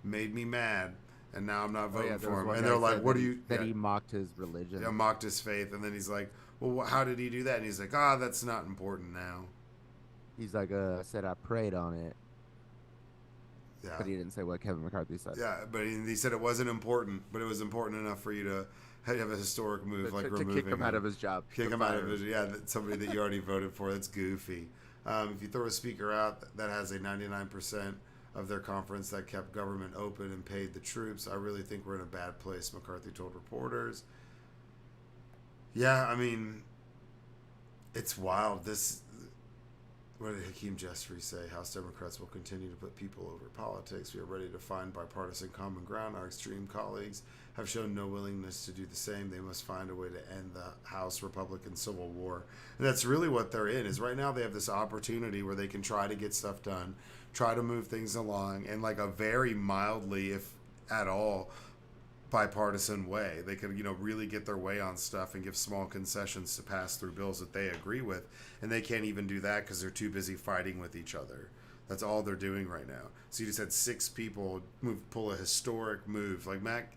made me mad. And now I'm not voting for him. And they're like, what do you... That he mocked his religion. Yeah, mocked his faith. And then he's like, well, how did he do that? And he's like, that's not important now. He's like, I said I prayed on it. Yeah. But he didn't say what Kevin McCarthy said. Yeah, but he said it wasn't important, but it was important enough for you to have a historic move like removing kick him out of his job. Kick him out of his... Yeah, somebody that you already voted for. That's goofy. If you throw a speaker out that has a 99% of their conference that kept government open and paid the troops, I really think we're in a bad place, McCarthy told reporters. Yeah, I mean, it's wild. What did Hakeem Jeffries say? House Democrats will continue to put people over politics. We are ready to find bipartisan common ground. Our extreme colleagues have shown no willingness to do the same. They must find a way to end the House Republican Civil War. And that's really what they're in, is right now they have this opportunity where they can try to get stuff done, try to move things along in like a very mildly, if at all, bipartisan way. They could, really get their way on stuff and give small concessions to pass through bills that they agree with. And they can't even do that because they're too busy fighting with each other. That's all they're doing right now. So you just had 6 people pull a historic move. Like Matt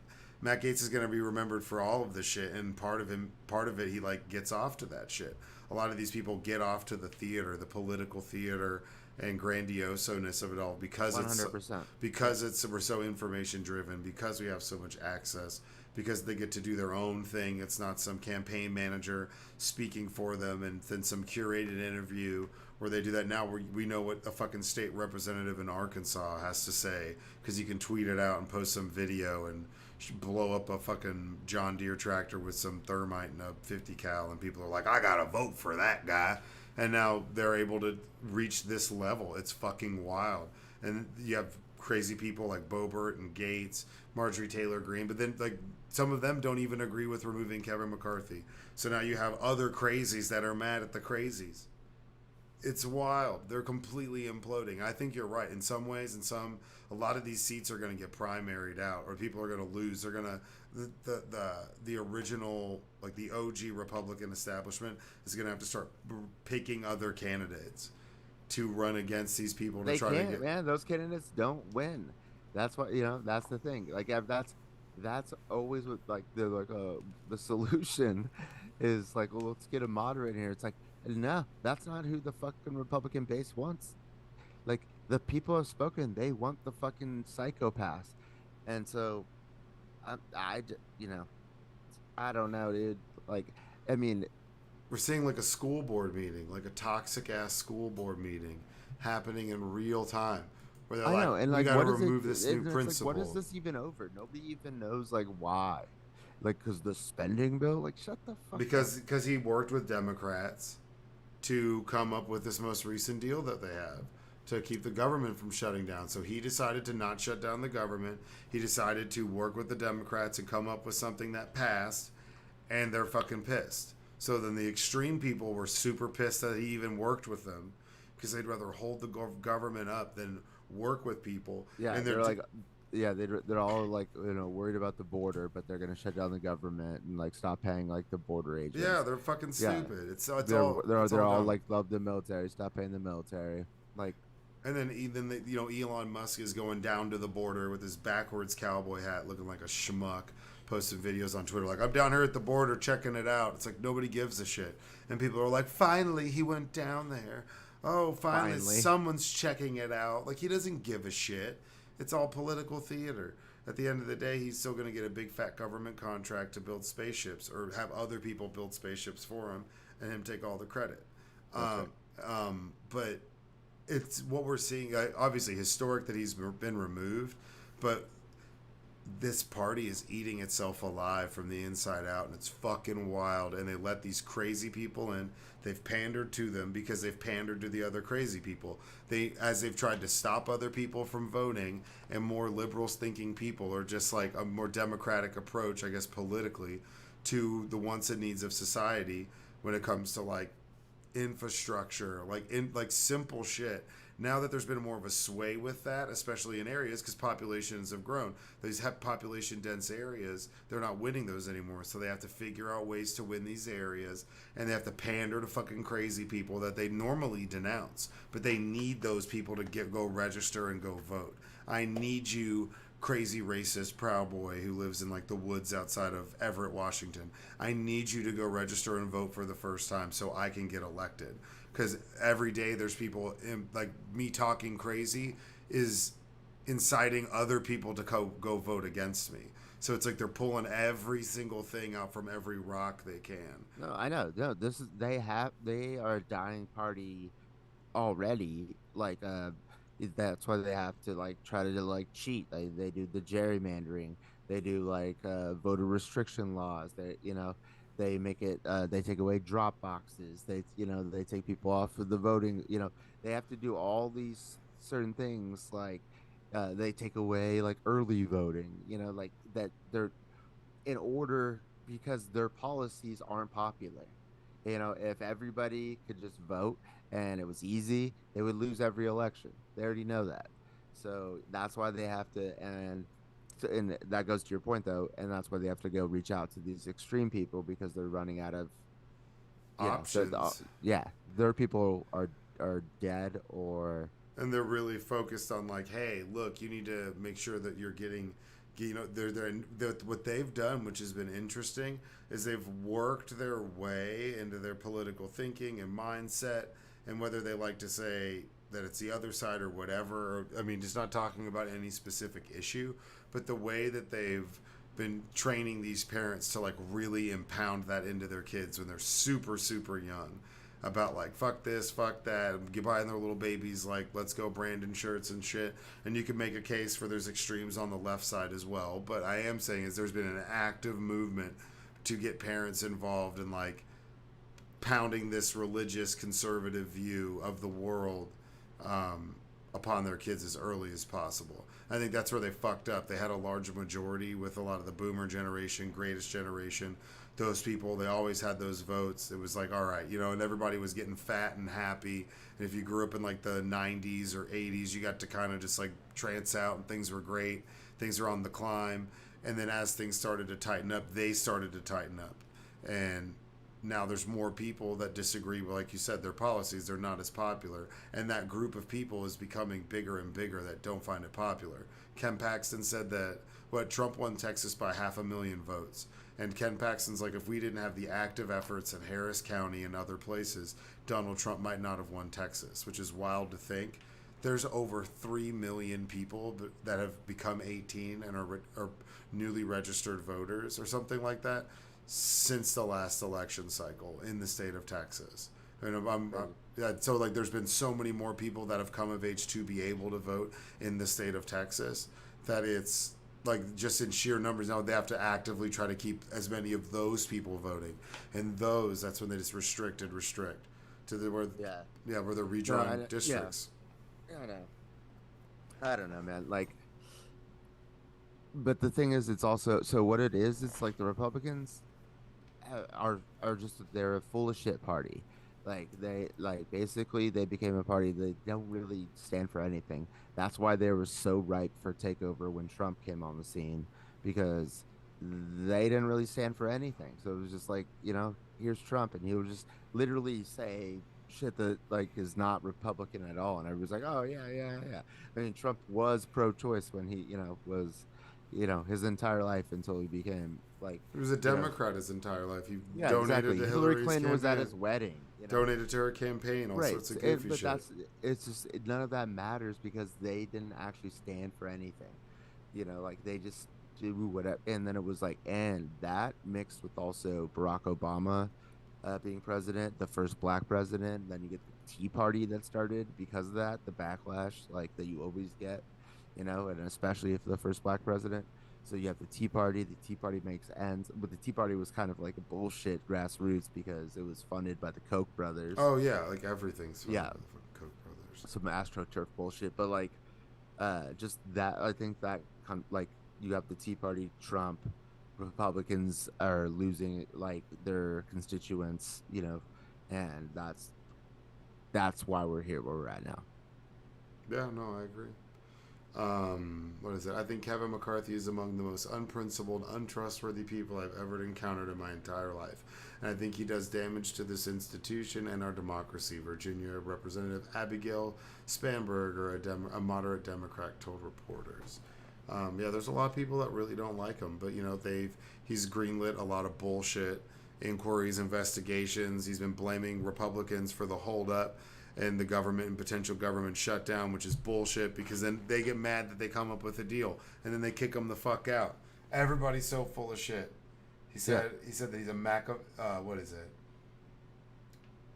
Gaetz is going to be remembered for all of this shit, and part of it, he like gets off to that shit. A lot of these people get off to the theater, the political theater, and grandioseness of it all because it's 100%. we're so information driven, because we have so much access, because they get to do their own thing. It's not some campaign manager speaking for them and then some curated interview where they do that. Now we know what a fucking state representative in Arkansas has to say because you can tweet it out and post some video and blow up a fucking John Deere tractor with some thermite and a 50 cal, and people are like, I gotta vote for that guy. And now they're able to reach this level. It's fucking wild. And you have crazy people like Boebert and Gates, Marjorie Taylor Greene, but then like some of them don't even agree with removing Kevin McCarthy. So now you have other crazies that are mad at the crazies. It's wild. They're completely imploding. I think you're right. In some ways, a lot of these seats are going to get primaried out, or people are going to lose. They're going to the original, like the OG Republican establishment is going to have to start picking other candidates to run against these people to They try to can't, get. man. Those candidates don't win. That's what, that's the thing. Like, that's always what, like, they're like, the solution is like, well, let's get a moderate here. It's like, no, that's not who the fucking Republican base wants. Like, the people have spoken. They want the fucking psychopaths. And so, you know, I don't know, dude. Like, I mean, We're seeing like a school board meeting, like a toxic ass school board meeting happening in real time where they're I like, know. And we like, got to what is it? remove this new It's like, what is principle. this even over? Nobody even knows, like, why. Like, because the spending bill? Like, shut the fuck up. Because he worked with Democrats to come up with this most recent deal that they have to keep the government from shutting down. So he decided to not shut down the government. He decided to work with the Democrats and come up with something that passed, and they're fucking pissed. So then the extreme people were super pissed that he even worked with them because they'd rather hold the government up than work with people. Yeah, And they're like, yeah, they're all like, worried about the border, but they're gonna shut down the government and like stop paying like the border yeah, agents. they're fucking Yeah, stupid. It's they're all all dumb. like love the military, stop paying the military. Like, And then Elon Musk is going down to the border with his backwards cowboy hat, looking like a schmuck, posting videos on Twitter like, I'm down here at the border checking it out. It's like nobody gives a shit, and people are like, finally he went down there. Oh, finally finally, someone's checking it out. Like he doesn't give a shit. It's all political theater. At the end of the day, he's still going to get a big fat government contract to build spaceships or have other people build spaceships for him and him take all the credit. that's right. But it's what we're seeing. Obviously, historic that he's been removed, but this party is eating itself alive from the inside out, and it's fucking wild. And they let these crazy people in. They've pandered to them because they've pandered to the other crazy people. As they've tried to stop other people from voting, and more liberals thinking people, or just like a more democratic approach, I guess, politically, to the wants and needs of society when it comes to like infrastructure, like simple shit. Now that there's been more of a sway with that, especially in areas because populations have grown, these population dense areas, they're not winning those anymore. So they have to figure out ways to win these areas, and they have to pander to fucking crazy people that they normally denounce, but they need those people to go register and go vote. I need you, crazy racist proud boy who lives in like the woods outside of Everett, Washington. I need you to go register and vote for the first time so I can get elected. Because every day there's people like me talking crazy is inciting other people to go vote against me. So it's like they're pulling every single thing out from every rock they can. No, I know. No, this is they are a dying party already. Like, that's why they have to like try to like cheat. They do the gerrymandering. They do like voter restriction laws. They make it. They take away drop boxes. They take people off of the voting. They have to do all these certain things. Like, they take away like early voting. Like that. They're in order because their policies aren't popular. If everybody could just vote and it was easy, they would lose every election. They already know that. So that's why they have to, and that goes to your point though, and that's why they have to go reach out to these extreme people because they're running out of, Options. yeah, their people are dead or And they're really focused on like, hey, look, you need to make sure that you're getting, they're what they've done, which has been interesting, is they've worked their way into their political thinking and mindset, and whether they like to say that it's the other side or whatever. Or, I mean, just not talking about any specific issue, but the way that they've been training these parents to like really impound that into their kids when they're super super young about like fuck this fuck that, get buying their little babies like let's go Brandon shirts and shit. And you can make a case for there's extremes on the left side as well, but I am saying is there's been an active movement to get parents involved in like pounding this religious conservative view of the world upon their kids as early as possible. I think that's where they fucked up. They had a large majority with a lot of the boomer generation, greatest generation. Those people, they always had those votes. It was like, all right, you know, and everybody was getting fat and happy. And if you grew up in like the 90s or 80s, you got to kind of just like trance out and things were great. Things were on the climb. And then as things started to tighten up, they started to tighten up. And now there's more people that disagree with, like you said, their policies. They're not as popular. And that group of people is becoming bigger and bigger that don't find it popular. Ken Paxton said that, Trump won Texas by 500,000 votes. And Ken Paxton's like, if we didn't have the active efforts in Harris County and other places, Donald Trump might not have won Texas, which is wild to think. There's over 3 million people that have become 18 and are newly registered voters or something like that since the last election cycle in the state of Texas. So like there's been so many more people that have come of age to be able to vote in the state of Texas that it's like just in sheer numbers now they have to actively try to keep as many of those people voting, and that's when they just restrict to the where they're redrawing districts. Yeah, I don't know, man. Like, but the thing is, it's also so what it is. It's like the Republicans are just they're a full of shit party. Like they basically they became a party that don't really stand for anything. That's why they were so ripe for takeover when Trump came on the scene, because they didn't really stand for anything. So it was just like, you know, here's Trump, and he'll just literally say shit that like is not Republican at all, and everybody's like, oh yeah, yeah, yeah. I mean, Trump was pro-choice when he, you know, was, you know, his entire life until he became like he was a Democrat his entire life. He yeah, donated exactly. to Hillary Hillary's Clinton was at campaign. his wedding. You know? Donated to her campaign, all sorts of goofy But shit. it's just none of that matters because they didn't actually stand for anything. You know, like they just do whatever. And then it was like, and that mixed with also Barack Obama being president, the first black president. Then you get the Tea Party that started because of that, the backlash like that you always get, you know, and especially if the first black president. So you have the Tea Party. The Tea Party makes ends, but the Tea Party was kind of like a bullshit grassroots because it was funded by the Koch brothers. Oh yeah, like everything's funded Yeah, by the Koch brothers. some AstroTurf bullshit. But like, just that I think that like you have the Tea Party, Trump, Republicans are losing like their constituents, you know, and that's why we're here where we're at now. Yeah, no, I agree. What is it? I think Kevin McCarthy is among the most unprincipled, untrustworthy people I've ever encountered in my entire life. And I think he does damage to this institution and our democracy. Virginia Representative Abigail Spanberger, a moderate Democrat, told reporters. Yeah, there's a lot of people that really don't like him, but you know, he's greenlit a lot of bullshit inquiries, investigations. He's been blaming Republicans for the holdup and the government and potential government shutdown, which is bullshit because then they get mad that they come up with a deal and then they kick them the fuck out. Everybody's so full of shit. He said that he's a what is it?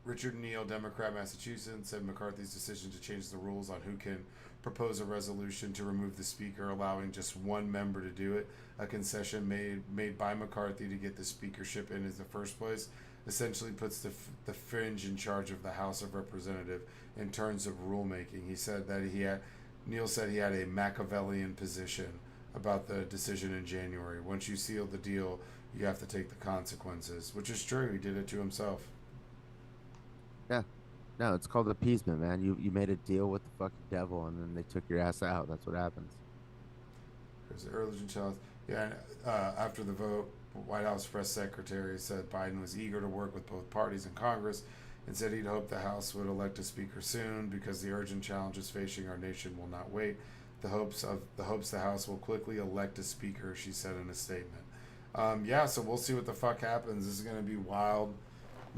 Richard Neal, Democrat, Massachusetts, said McCarthy's decision to change the rules on who can propose a resolution to remove the speaker, allowing just one member to do it, a concession made by McCarthy to get the speakership in the first place, essentially puts the fringe in charge of the House of Representatives in terms of rulemaking. Neal said he had a Machiavellian position about the decision in January. Once you seal the deal, you have to take the consequences, which is true. He did it to himself. Yeah. No, it's called appeasement, man. You made a deal with the fucking devil, and then they took your ass out. That's what happens. There's the urgent challenge. Yeah, after the vote, White House press secretary said Biden was eager to work with both parties in Congress and said he'd hoped the House would elect a speaker soon because the urgent challenges facing our nation will not wait. The hopes the House will quickly elect a speaker, she said in a statement. Yeah, so we'll see what the fuck happens. This is going to be wild.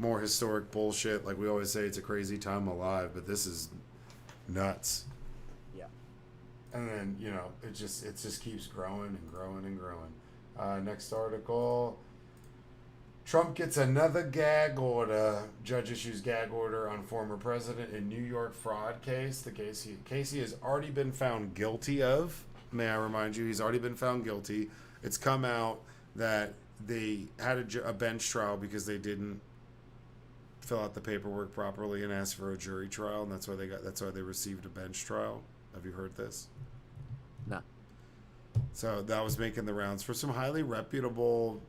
More historic bullshit. Like we always say, it's a crazy time alive, but this is nuts. Yeah. And then, you know, it just keeps growing and growing and growing. Next article. Trump gets another gag order. Judge issues gag order on former president in New York fraud case. The Casey has already been found guilty of. May I remind you, he's already been found guilty. It's come out that they had a bench trial because they didn't fill out the paperwork properly and asked for a jury trial, and that's why they received a bench trial. Have you heard this? No. So that was making the rounds for some highly reputable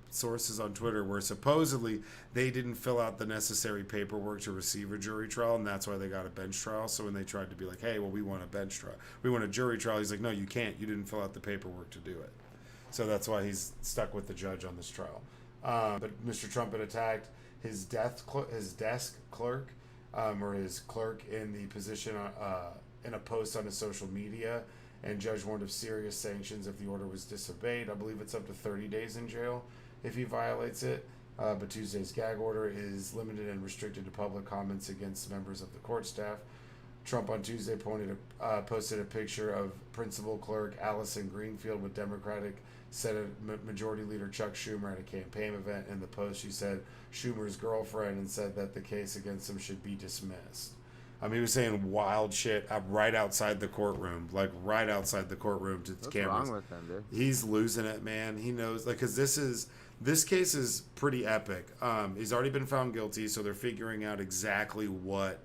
sources on Twitter, where supposedly they didn't fill out the necessary paperwork to receive a jury trial, and that's why they got a bench trial. So when they tried to be like, hey, well, we want a bench trial, we want a jury trial, he's like, no, you can't, you didn't fill out the paperwork to do it. So that's why he's stuck with the judge on this trial. But Mr. Trump had attacked his desk clerk, or his clerk in the position in a post on his social media, and judge warned of serious sanctions if the order was disobeyed. I believe it's up to 30 days in jail if he violates it. But Tuesday's gag order is limited and restricted to public comments against members of the court staff. Trump on Tuesday posted a picture of Principal Clerk Allison Greenfield with Democratic Senate Majority Leader Chuck Schumer at a campaign event. In the post, she said Schumer's girlfriend and said that the case against him should be dismissed. He was saying wild shit right outside the courtroom, to the cameras. What's wrong with him, dude? He's losing it, man. He knows, because this case is pretty epic. He's already been found guilty, so they're figuring out exactly what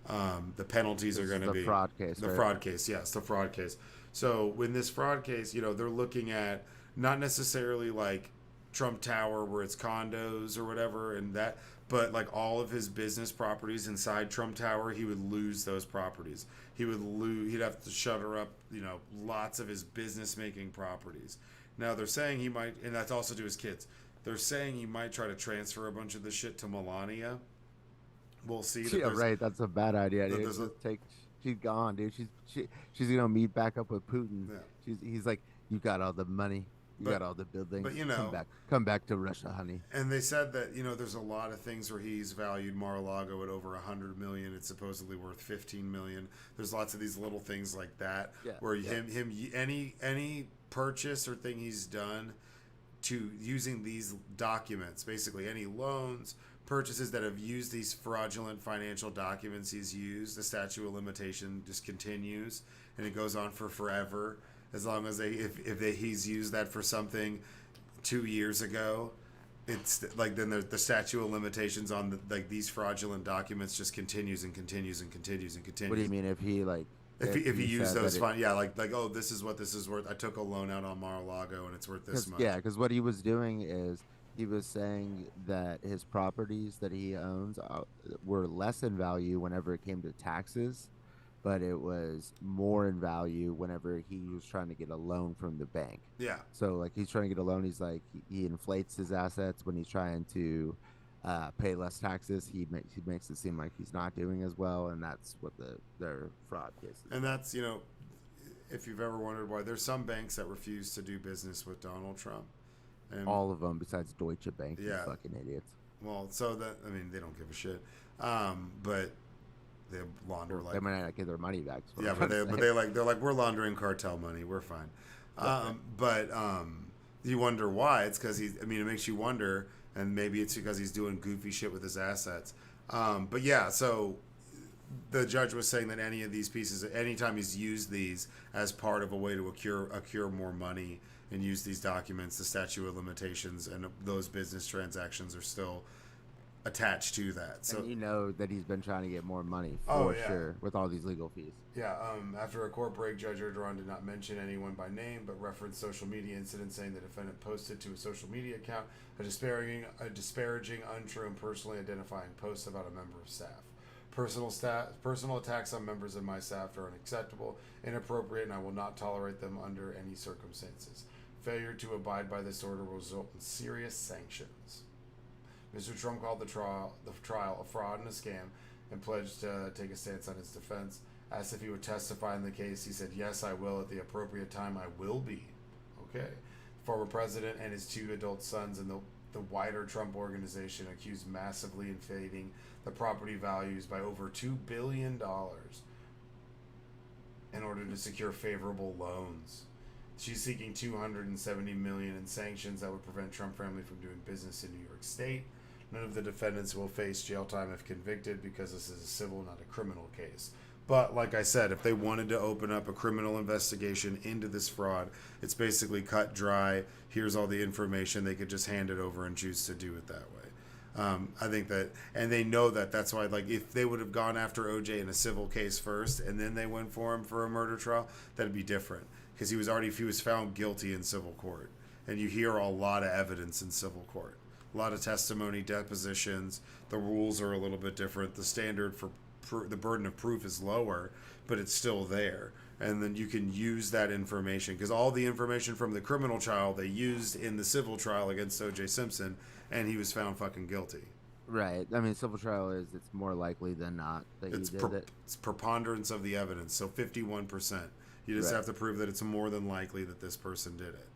the penalties are going to be. The fraud case, The fraud case, yes, the fraud case. So in this fraud case, they're looking at not necessarily like Trump Tower where it's condos or whatever, and that, but like all of his business properties inside Trump Tower, he would lose those properties. He'd have to shutter up, lots of his business making properties. Now they're saying he might, and that's also to his kids. They're saying he might try to transfer a bunch of this shit to Melania. We'll see. Yeah, right. That's a bad idea, dude. She's gone, dude. She's gonna meet back up with Putin. Yeah. He's like, you got all the money, you got all the buildings. But come back to Russia, honey. And they said that there's a lot of things where he's valued Mar-a-Lago at over $100 million. It's supposedly worth $15 million. There's lots of these little things like that where any purchase or thing he's done to using these documents, basically any loans, purchases that have used these fraudulent financial documents he's used, the statute of limitation just continues, and it goes on for forever. As long as he's used that for something 2 years ago, it's like then the statute of limitations on these fraudulent documents just continues and continues and continues and continues. What do you mean if he if he used those funds? Yeah, like oh, this is what this is worth. I took a loan out on Mar-a-Lago and it's worth this much. Yeah, because what he was doing is he was saying that his properties that he owns were less in value whenever it came to taxes, but it was more in value whenever he was trying to get a loan from the bank. Yeah. So like he's trying to get a loan, he's like he inflates his assets when he's trying to pay less taxes. He makes it seem like he's not doing as well, and that's what their fraud case is. And that's if you've ever wondered why there's some banks that refuse to do business with Donald Trump. And all of them besides Deutsche Bank. Yeah. You fucking idiots. Well, so they don't give a shit. But they launder they might not get their money back. Yeah, they're like we're laundering cartel money. We're fine. But you wonder why? It's because it makes you wonder, and maybe it's because he's doing goofy shit with his assets. But yeah, so the judge was saying that any of these pieces, anytime he's used these as part of a way to accrue more money and use these documents, the statute of limitations and those business transactions are still attached to that. So and that he's been trying to get more money for sure with all these legal fees. Yeah. After a court break, Judge Erdogan did not mention anyone by name, but referenced social media incidents, saying the defendant posted to a social media account a disparaging, untrue, and personally identifying posts about a member of staff. Personal attacks on members of my staff are unacceptable, inappropriate, and I will not tolerate them under any circumstances. Failure to abide by this order will result in serious sanctions. Mr. Trump called the trial a fraud and a scam and pledged to take a stance on his defense. Asked if he would testify in the case, he said, "Yes, I will. At the appropriate time, I will be." Okay. Former president and his 2 adult sons and the wider Trump organization accused massively inflating the property values by over $2 billion in order to secure favorable loans. She's seeking $270 million in sanctions that would prevent Trump family from doing business in New York State. None of the defendants will face jail time if convicted because this is a civil, not a criminal case. But like I said, if they wanted to open up a criminal investigation into this fraud, it's basically cut dry. Here's all the information. They could just hand it over and choose to do it that way. I think that, and they know that. That's why, like, if they would have gone after OJ in a civil case first, and then they went for him for a murder trial, that'd be different because he was found guilty in civil court, and you hear a lot of evidence in civil court, a lot of testimony, depositions. The rules are a little bit different. The standard for the burden of proof is lower, but it's still there. And then you can use that information because all the information from the criminal trial they used in the civil trial against O.J. Simpson, and he was found fucking guilty. Right. I mean, civil trial it's more likely than not that you did it. It's preponderance of the evidence, so 51%. You just have to prove that it's more than likely that this person did it.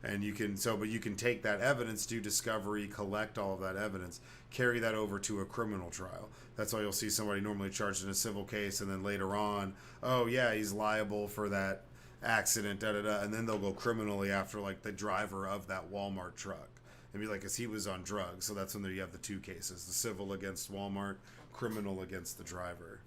And you can but you can take that evidence, do discovery, collect all of that evidence, carry that over to a criminal trial. That's why you'll see somebody normally charged in a civil case, and then later on, oh yeah, he's liable for that accident, and then they'll go criminally after like the driver of that Walmart truck and be like, because he was on drugs. So that's when you have the two cases: the civil against Walmart, criminal against the driver.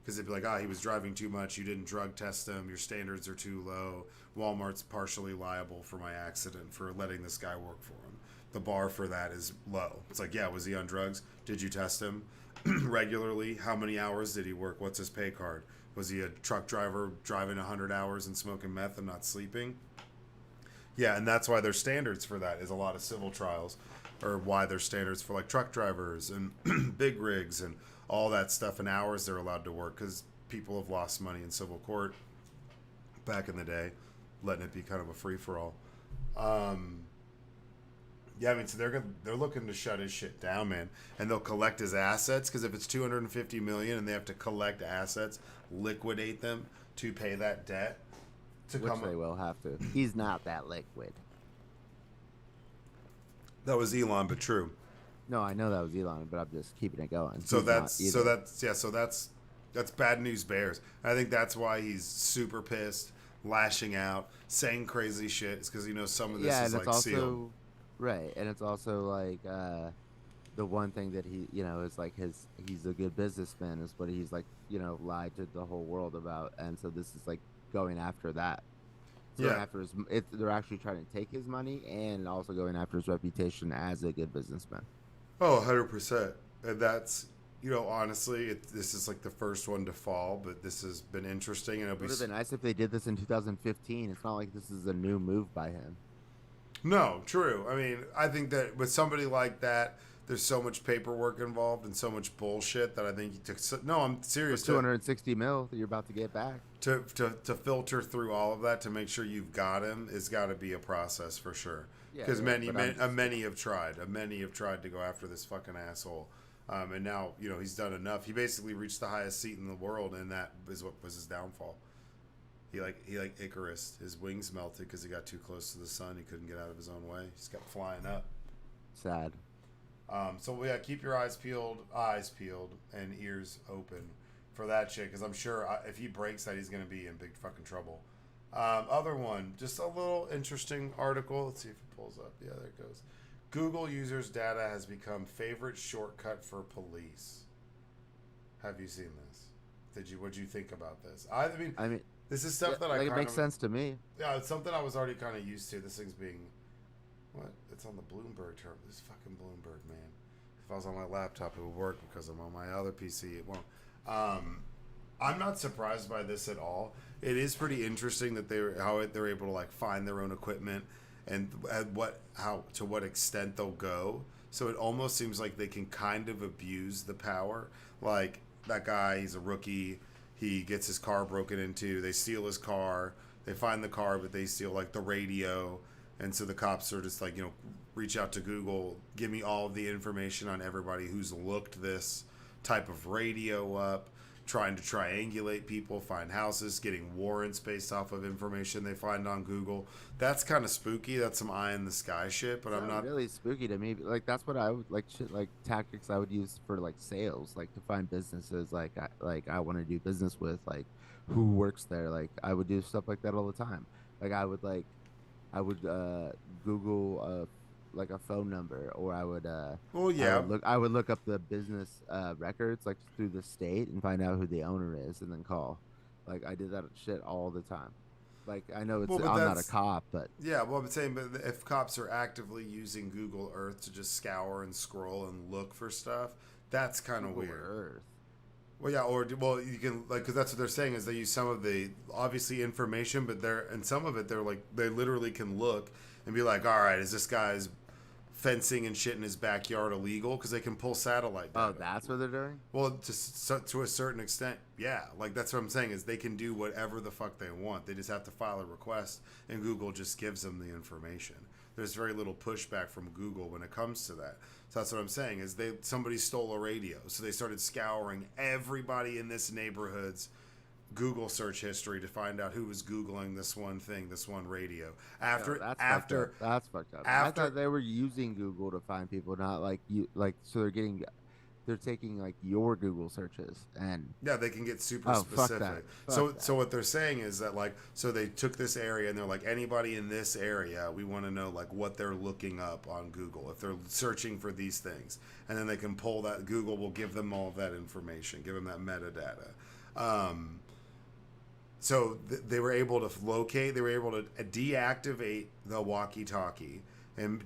Because it'd be like, he was driving too much, you didn't drug test him, your standards are too low, Walmart's partially liable for my accident for letting this guy work for him. The bar for that is low. It's like, yeah, was he on drugs? Did you test him regularly? How many hours did he work? What's his pay card? Was he a truck driver driving 100 hours and smoking meth and not sleeping? Yeah, and that's why there's standards for that, is a lot of civil trials, or why there's standards for like truck drivers and big rigs and all that stuff and hours they're allowed to work, because people have lost money in civil court back in the day, letting it be kind of a free-for-all. Yeah, I mean, so they're looking to shut his shit down, man, and they'll collect his assets, because if it's $250 million and they have to collect assets, liquidate them to pay that debt, which they will have to. He's not that liquid. That was Elon, but true. No, I know that was Elon, but I'm just keeping it going. So that's bad news bears. I think that's why he's super pissed, lashing out, saying crazy shit. It's because he knows some of this is like sealed. Right, and it's also like the one thing that he, is like he's a good businessman is what he's like, lied to the whole world about, and so this is like going after that. So after they're actually trying to take his money and also going after his reputation as a good businessman. Oh, 100%. And that's, honestly, this is like the first one to fall, but this has been interesting. And it would have been nice if they did this in 2015. It's not like this is a new move by him. No, true. I mean, I think that with somebody like that, there's so much paperwork involved and so much bullshit that I think he took. No, I'm serious. For $260 million that you're about to get back. To filter through all of that to make sure you've got him has got to be a process for sure. Because many have tried. Many have tried to go after this fucking asshole, and now he's done enough. He basically reached the highest seat in the world, and that is what was his downfall. He like Icarus. His wings melted because he got too close to the sun. He couldn't get out of his own way. He just kept flying up. Sad. So keep your eyes peeled, and ears open for that shit, because I'm sure if he breaks that, he's gonna be in big fucking trouble. Other one, just a little interesting article. Let's see if it pulls up. Yeah, there it goes. Google users' data has become favorite shortcut for police. Have you seen this? What'd you think about this? I mean, this is stuff that it makes sense to me. Yeah, it's something I was already kind of used to. This thing's being, what? It's on the Bloomberg term. This fucking Bloomberg, man. If I was on my laptop, it would work, because I'm on my other PC. It won't. I'm not surprised by this at all. It is pretty interesting that they're able to like find their own equipment and to what extent they'll go. So it almost seems like they can kind of abuse the power. Like that guy, he's a rookie. He gets his car broken into. They steal his car. They find the car, but they steal like the radio. And so the cops are just like, reach out to Google, give me all of the information on everybody who's looked this type of radio up. trying to triangulate people, find houses, getting warrants based off of information they find on Google. That's kind of spooky. That's some eye in the sky shit, but I'm Sounds not. really spooky to me. Like that's what I would like shit like tactics I would use for like sales, like to find businesses like I want to do business with, like who works there. Like I would do stuff like that all the time. Like I would Google like a phone number, or Well, yeah. I would look up the business records like through the state and find out who the owner is and then call. Like I did that shit all the time. Like I know Well, but I'm not a that's cop, but yeah. Well, I'm saying, but if cops are actively using Google Earth to just scour and scroll and look for stuff, that's kind of Google weird. Earth. Well, yeah, or well, you can like because that's what they're saying is they use some of the obviously information, but they're and some of it they're like they literally can look and be like, all right, is this guy's fencing and shit in his backyard illegal? Because they can pull satellite Oh, data. that's what they're doing? Well, to a certain extent, yeah. Like that's what I'm saying is they can do whatever the fuck they want. They just have to file a request, and Google just gives them the information. There's very little pushback from Google when it comes to that. So that's what I'm saying is somebody stole a radio, so they started scouring everybody in this neighborhood's Google search history to find out who was Googling this one thing, this one radio. No, that's fucked up. I After thought they were using Google to find people, not like so they're taking like your Google searches and yeah, they can get super oh fuck that. specific. Fuck that. So what they're saying is that like, so they took this area and they're like, anybody in this area, we want to know like what they're looking up on Google if they're searching for these things, and then they can pull that. Google will give them all of that information, give them that metadata. So they were able to locate, they were able to deactivate the walkie-talkie and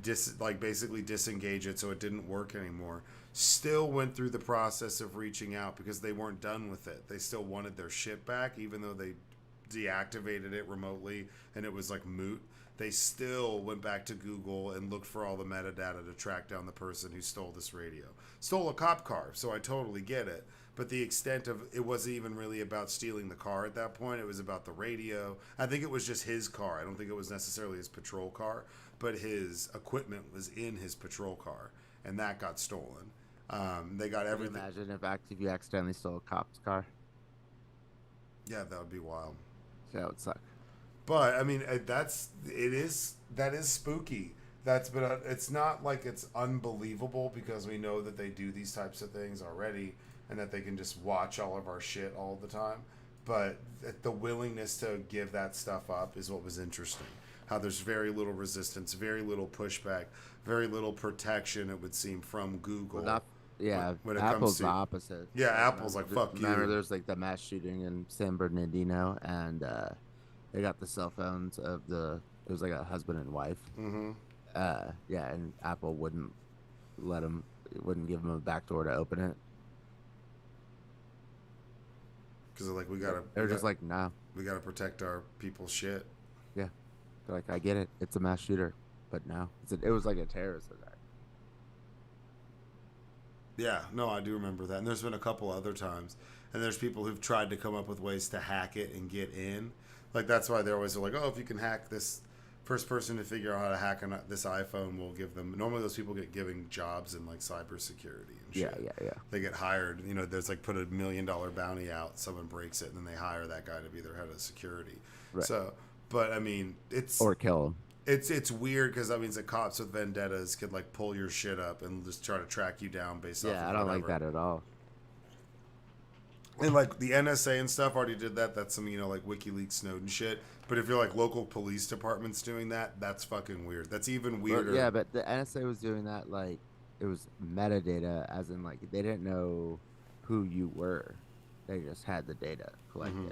basically disengage it so it didn't work anymore. Still went through the process of reaching out because they weren't done with it. They still wanted their shit back, even though they deactivated it remotely and it was like moot. They still went back to Google and looked for all the metadata to track down the person who stole this radio. Stole a cop car, so I totally get it. But the extent of it wasn't even really about stealing the car at that point. It was about the radio. I think it was just his car. I don't think it was necessarily his patrol car, but his equipment was in his patrol car, and that got stolen. They got everything. Imagine if you accidentally stole a cop's car. Yeah, that would be wild. That would suck. But I mean, that is spooky. But it's not like it's unbelievable because we know that they do these types of things already, and that they can just watch all of our shit all the time. But the willingness to give that stuff up is what was interesting. How there's very little resistance, very little pushback, very little protection, it would seem, from Google. Well, when it Apple's comes to, the opposite. Yeah, Apple's like, fuck you. Remember there's like the mass shooting in San Bernardino, and they got the cell phones of it was like a husband and wife. Mm-hmm. Yeah, and Apple wouldn't give them a back door to open it. Because they're like, they're just like, no. We gotta protect our people's shit. Yeah. They're like, I get it. It's a mass shooter. But no. It was like a terrorist attack. Yeah, no, I do remember that. And there's been a couple other times. And there's people who've tried to come up with ways to hack it and get in. Like, that's why they're always like, oh, if you can hack this, first person to figure out how to hack this iPhone will give them. Normally, those people get given jobs in like cybersecurity and shit. Yeah. They get hired. You know, there's like put $1 million bounty out. Someone breaks it, and then they hire that guy to be their head of security. Right. So, but I mean, it's or kill him. It's weird because that means that cops with vendettas could like pull your shit up and just try to track you down based off. Yeah, I don't like that at all. And like the NSA and stuff already did that. That's some like WikiLeaks, Snowden shit. But if you're like local police departments doing that, that's fucking weird. That's even weirder. But, yeah, but the NSA was doing that like it was metadata, as in like they didn't know who you were. They just had the data collected. Mm-hmm.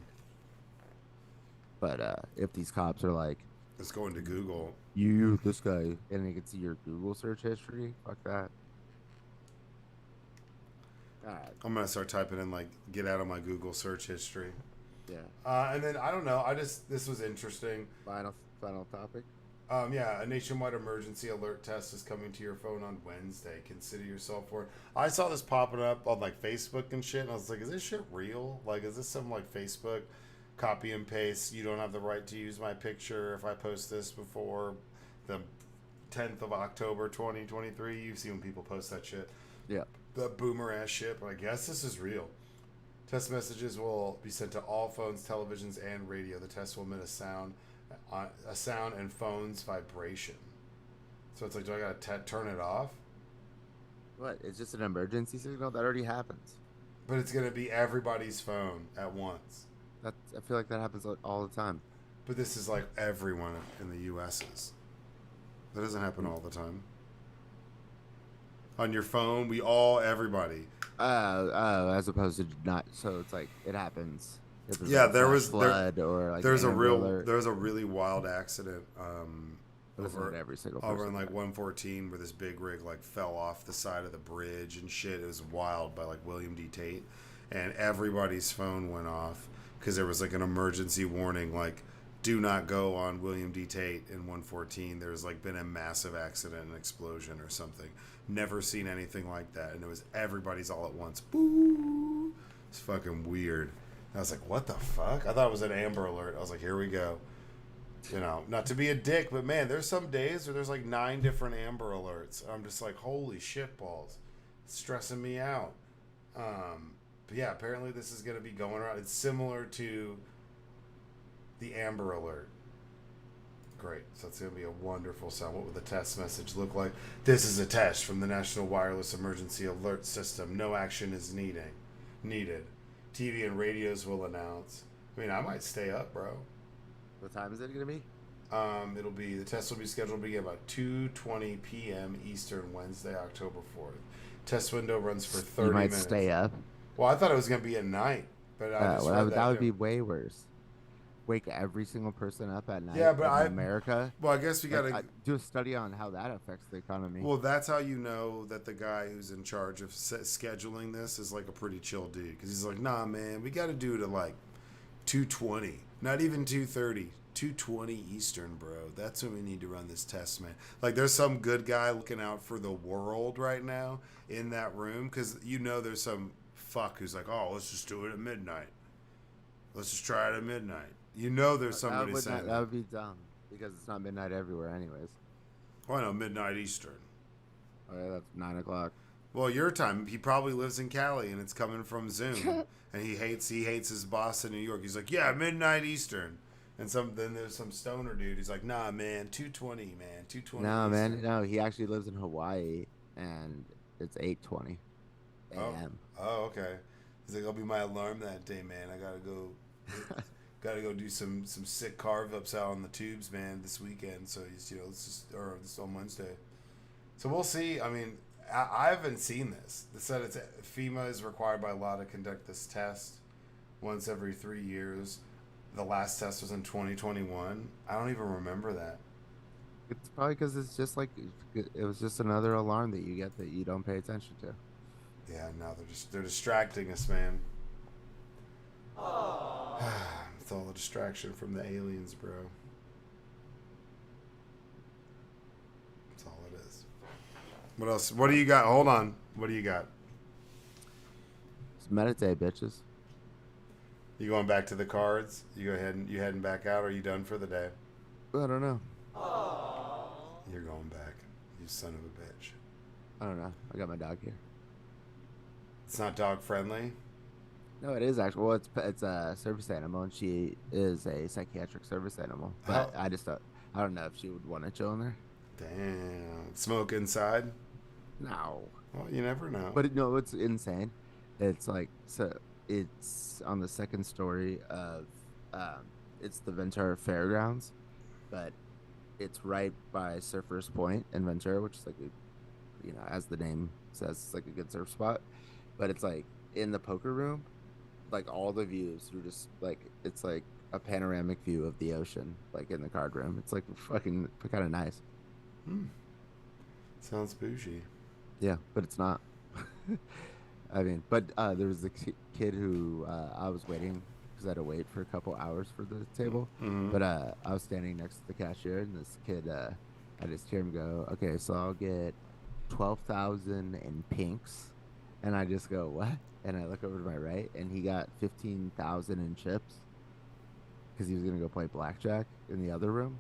But if these cops are like, it's going to Google. You, this guy, and they can see your Google search history. Fuck that. All right. I'm gonna start typing in like get out of my Google search history. Yeah. And then I don't know. This was interesting. Final topic. Yeah, a nationwide emergency alert test is coming to your phone on Wednesday. Consider yourself for it. I saw this popping up on like Facebook and shit, and I was like, is this shit real? Like, is this some like Facebook copy and paste? You don't have the right to use my picture if I post this before the 10th of October 2023. You see when people post that shit. Yeah. The boomer ass shit, but I guess this is real. Test messages will be sent to all phones, televisions, and radio. The test will emit a sound and phone's vibration. So it's like, do I gotta turn it off? What? It's just an emergency signal that already happens. But it's gonna be everybody's phone at once. I feel like that happens all the time. But this is like everyone in the U.S.'s. That doesn't happen all the time. On your phone, everybody. As opposed to not. So it's like it happens. If there's Yeah, like a there flash was flood or like there's a Amber real Alert. there was a really wild accident But it's not every single person. over in like 114 where this big rig like fell off the side of the bridge and shit. It was wild by like William D. Tate, and everybody's phone went off because there was like an emergency warning like, do not go on William D. Tate in 114. There's like been a massive accident and explosion or something. Never seen anything like that, and it was everybody's all at once. Boo! It's fucking weird. I was like, what the fuck? I thought it was an Amber Alert. I was like, here we go. You know, not to be a dick, but man, there's some days where there's like 9 different Amber Alerts. I'm just like, holy shit balls. It's stressing me out. But yeah, apparently this is going to be going around. It's similar to the Amber Alert. Great. So it's going to be a wonderful sound. What would the test message look like? This is a test from the National Wireless Emergency Alert System. No action is needed. TV and radios will announce. I mean, I might stay up, bro. What time is it gonna be? The test will be scheduled to begin about 2:20 p.m. Eastern, Wednesday, October 4th. Test window runs for 30 You might minutes. stay up. Well, I thought it was gonna be at night, but I just read that would be way worse. Wake every single person up at night. Yeah, but in America. Well, I guess we gotta do a study on how that affects the economy. Well, that's how you know that the guy who's in charge of scheduling this is like a pretty chill dude, because he's like, nah, man, we got to do it at like 2:20, not even 2:30. 2:20 Eastern, bro. That's when we need to run this test, man. Like, there's some good guy looking out for the world right now in that room, because you know there's some fuck who's like, oh, let's just do it at midnight. Let's just try it at midnight. You know there's somebody saying that would be dumb, because it's not midnight everywhere anyways. Well, I know, midnight Eastern. Okay, that's 9 o'clock. Well, your time. He probably lives in Cali, and it's coming from Zoom. And he hates his boss in New York. He's like, yeah, midnight Eastern. And then there's some stoner dude. He's like, nah, man, 2:20, man, 2:20. No, man, no. He actually lives in Hawaii, and it's 8:20 a.m. Oh, okay. He's like, I'll be my alarm that day, man. I gotta go do some sick carve ups out on the tubes, man, this weekend. So he's this on Wednesday. So we'll see. I mean, I haven't seen this. They said FEMA is required by law to conduct this test once every 3 years. The last test was in 2021. I don't even remember that. It's probably because it's just like it was just another alarm that you get that you don't pay attention to. Yeah, no, they're distracting us, man. It's all a distraction from the aliens, bro. That's all it is. What else? What do you got? Hold on. What do you got? Just meditate, bitches. You going back to the cards? You heading back out? Or are you done for the day? I don't know. You're going back. You son of a bitch. I don't know. I got my dog here. It's not dog friendly. No, it is actually. Well, it's a service animal, and she is a psychiatric service animal. But I don't know if she would want to chill in there. Damn. Smoke inside? No. Well, you never know. But no, it's insane. It's like it's on the second story of it's the Ventura Fairgrounds, but it's right by Surfers Point in Ventura, which is like as the name says, it's like a good surf spot. But it's like in the poker room, like all the views are just like it's like a panoramic view of the ocean, like in the card room. It's like fucking kind of nice. Sounds bougie. Yeah, but it's not. I mean, but there was a kid who I was waiting because I had to wait for a couple hours for the table. Mm-hmm. But I was standing next to the cashier, and this kid, I just hear him go, "Okay, so I'll get 12,000 in pinks," and I just go, "What?" And I look over to my right, and he got 15,000 in chips because he was gonna go play blackjack in the other room.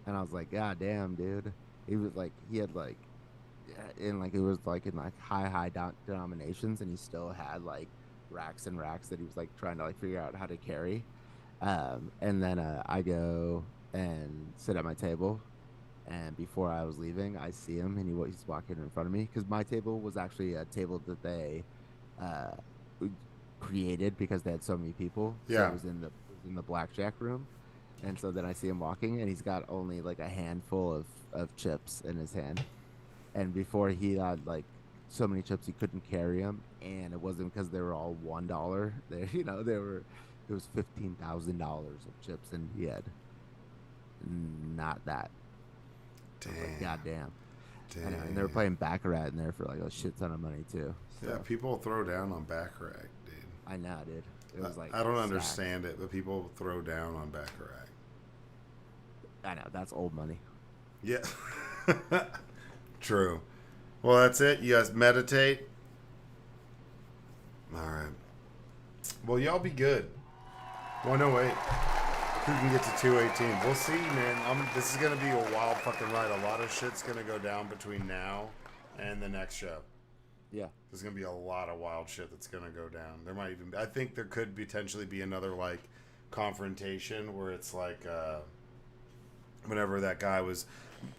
And I was like, "God damn, dude!" He was like, he had like. And like it was like in like high denominations, and he still had like racks and racks that he was like trying to like figure out how to carry. And then I go and sit at my table. And before I was leaving, I see him and he's walking in front of me because my table was actually a table that they uh, created because they had so many people. So Yeah. it was in the blackjack room. And so then I see him walking and he's got only like a handful of chips in his hand. And before he had like so many chips he couldn't carry them, and it wasn't because they were all $1. They they were it was $15,000 of chips and he had not that. I was like, Damn. God damn. I know, and they were Damn. playing Baccarat in there for like a shit ton of money too. Yeah, So people throw down on Baccarat, dude. I know, dude. It was like I don't stacks. understand it, but people throw down on Baccarat. I know, that's old money. Yeah. True. Well, that's it. You guys meditate. All right. Well, y'all be good. 108. Who can get to 218? We'll see, man. This is going to be a wild fucking ride. A lot of shit's going to go down between now and the next show. Yeah. There's going to be a lot of wild shit that's going to go down. There might even... I think there could potentially be another, like, confrontation where it's like... whenever that guy was...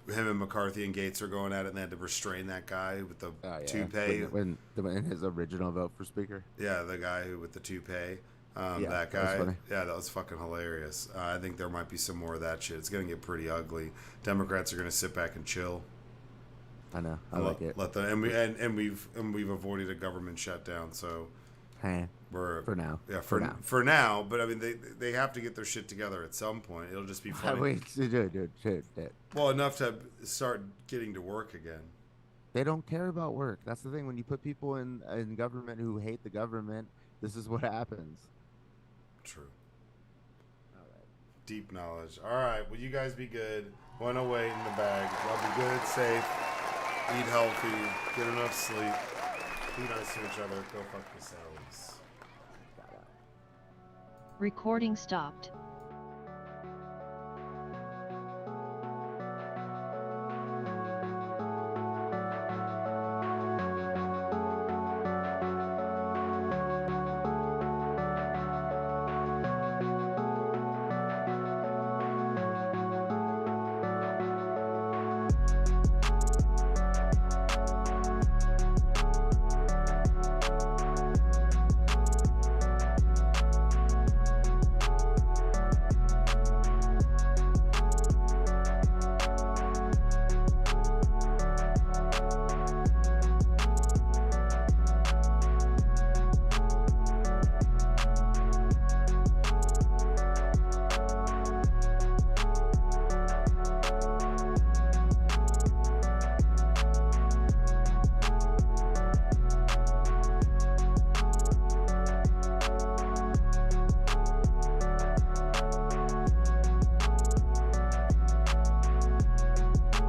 Him and McCarthy and Gates are going at it and they had to restrain that guy with the toupee. When in his original vote for speaker. Yeah, the guy with the toupee. Yeah, that that was guy. funny. Yeah, that was fucking hilarious. I think there might be some more of that shit. It's going to get pretty ugly. Democrats are going to sit back and chill. I know. I like it. Let them, and we've avoided a government shutdown, so Hey, we're for now. Yeah, now. for now. But I mean, they have to get their shit together at some point. It'll just be funny. Wait, dude. Well, enough to start getting to work again. They don't care about work. That's the thing. When you put people in government who hate the government, this is what happens. True. All right. Deep knowledge. All right. Well, you guys be good. 108 in the bag. Y'all be good, safe, eat healthy, get enough sleep, be nice to each other, go fuck yourselves. Recording stopped.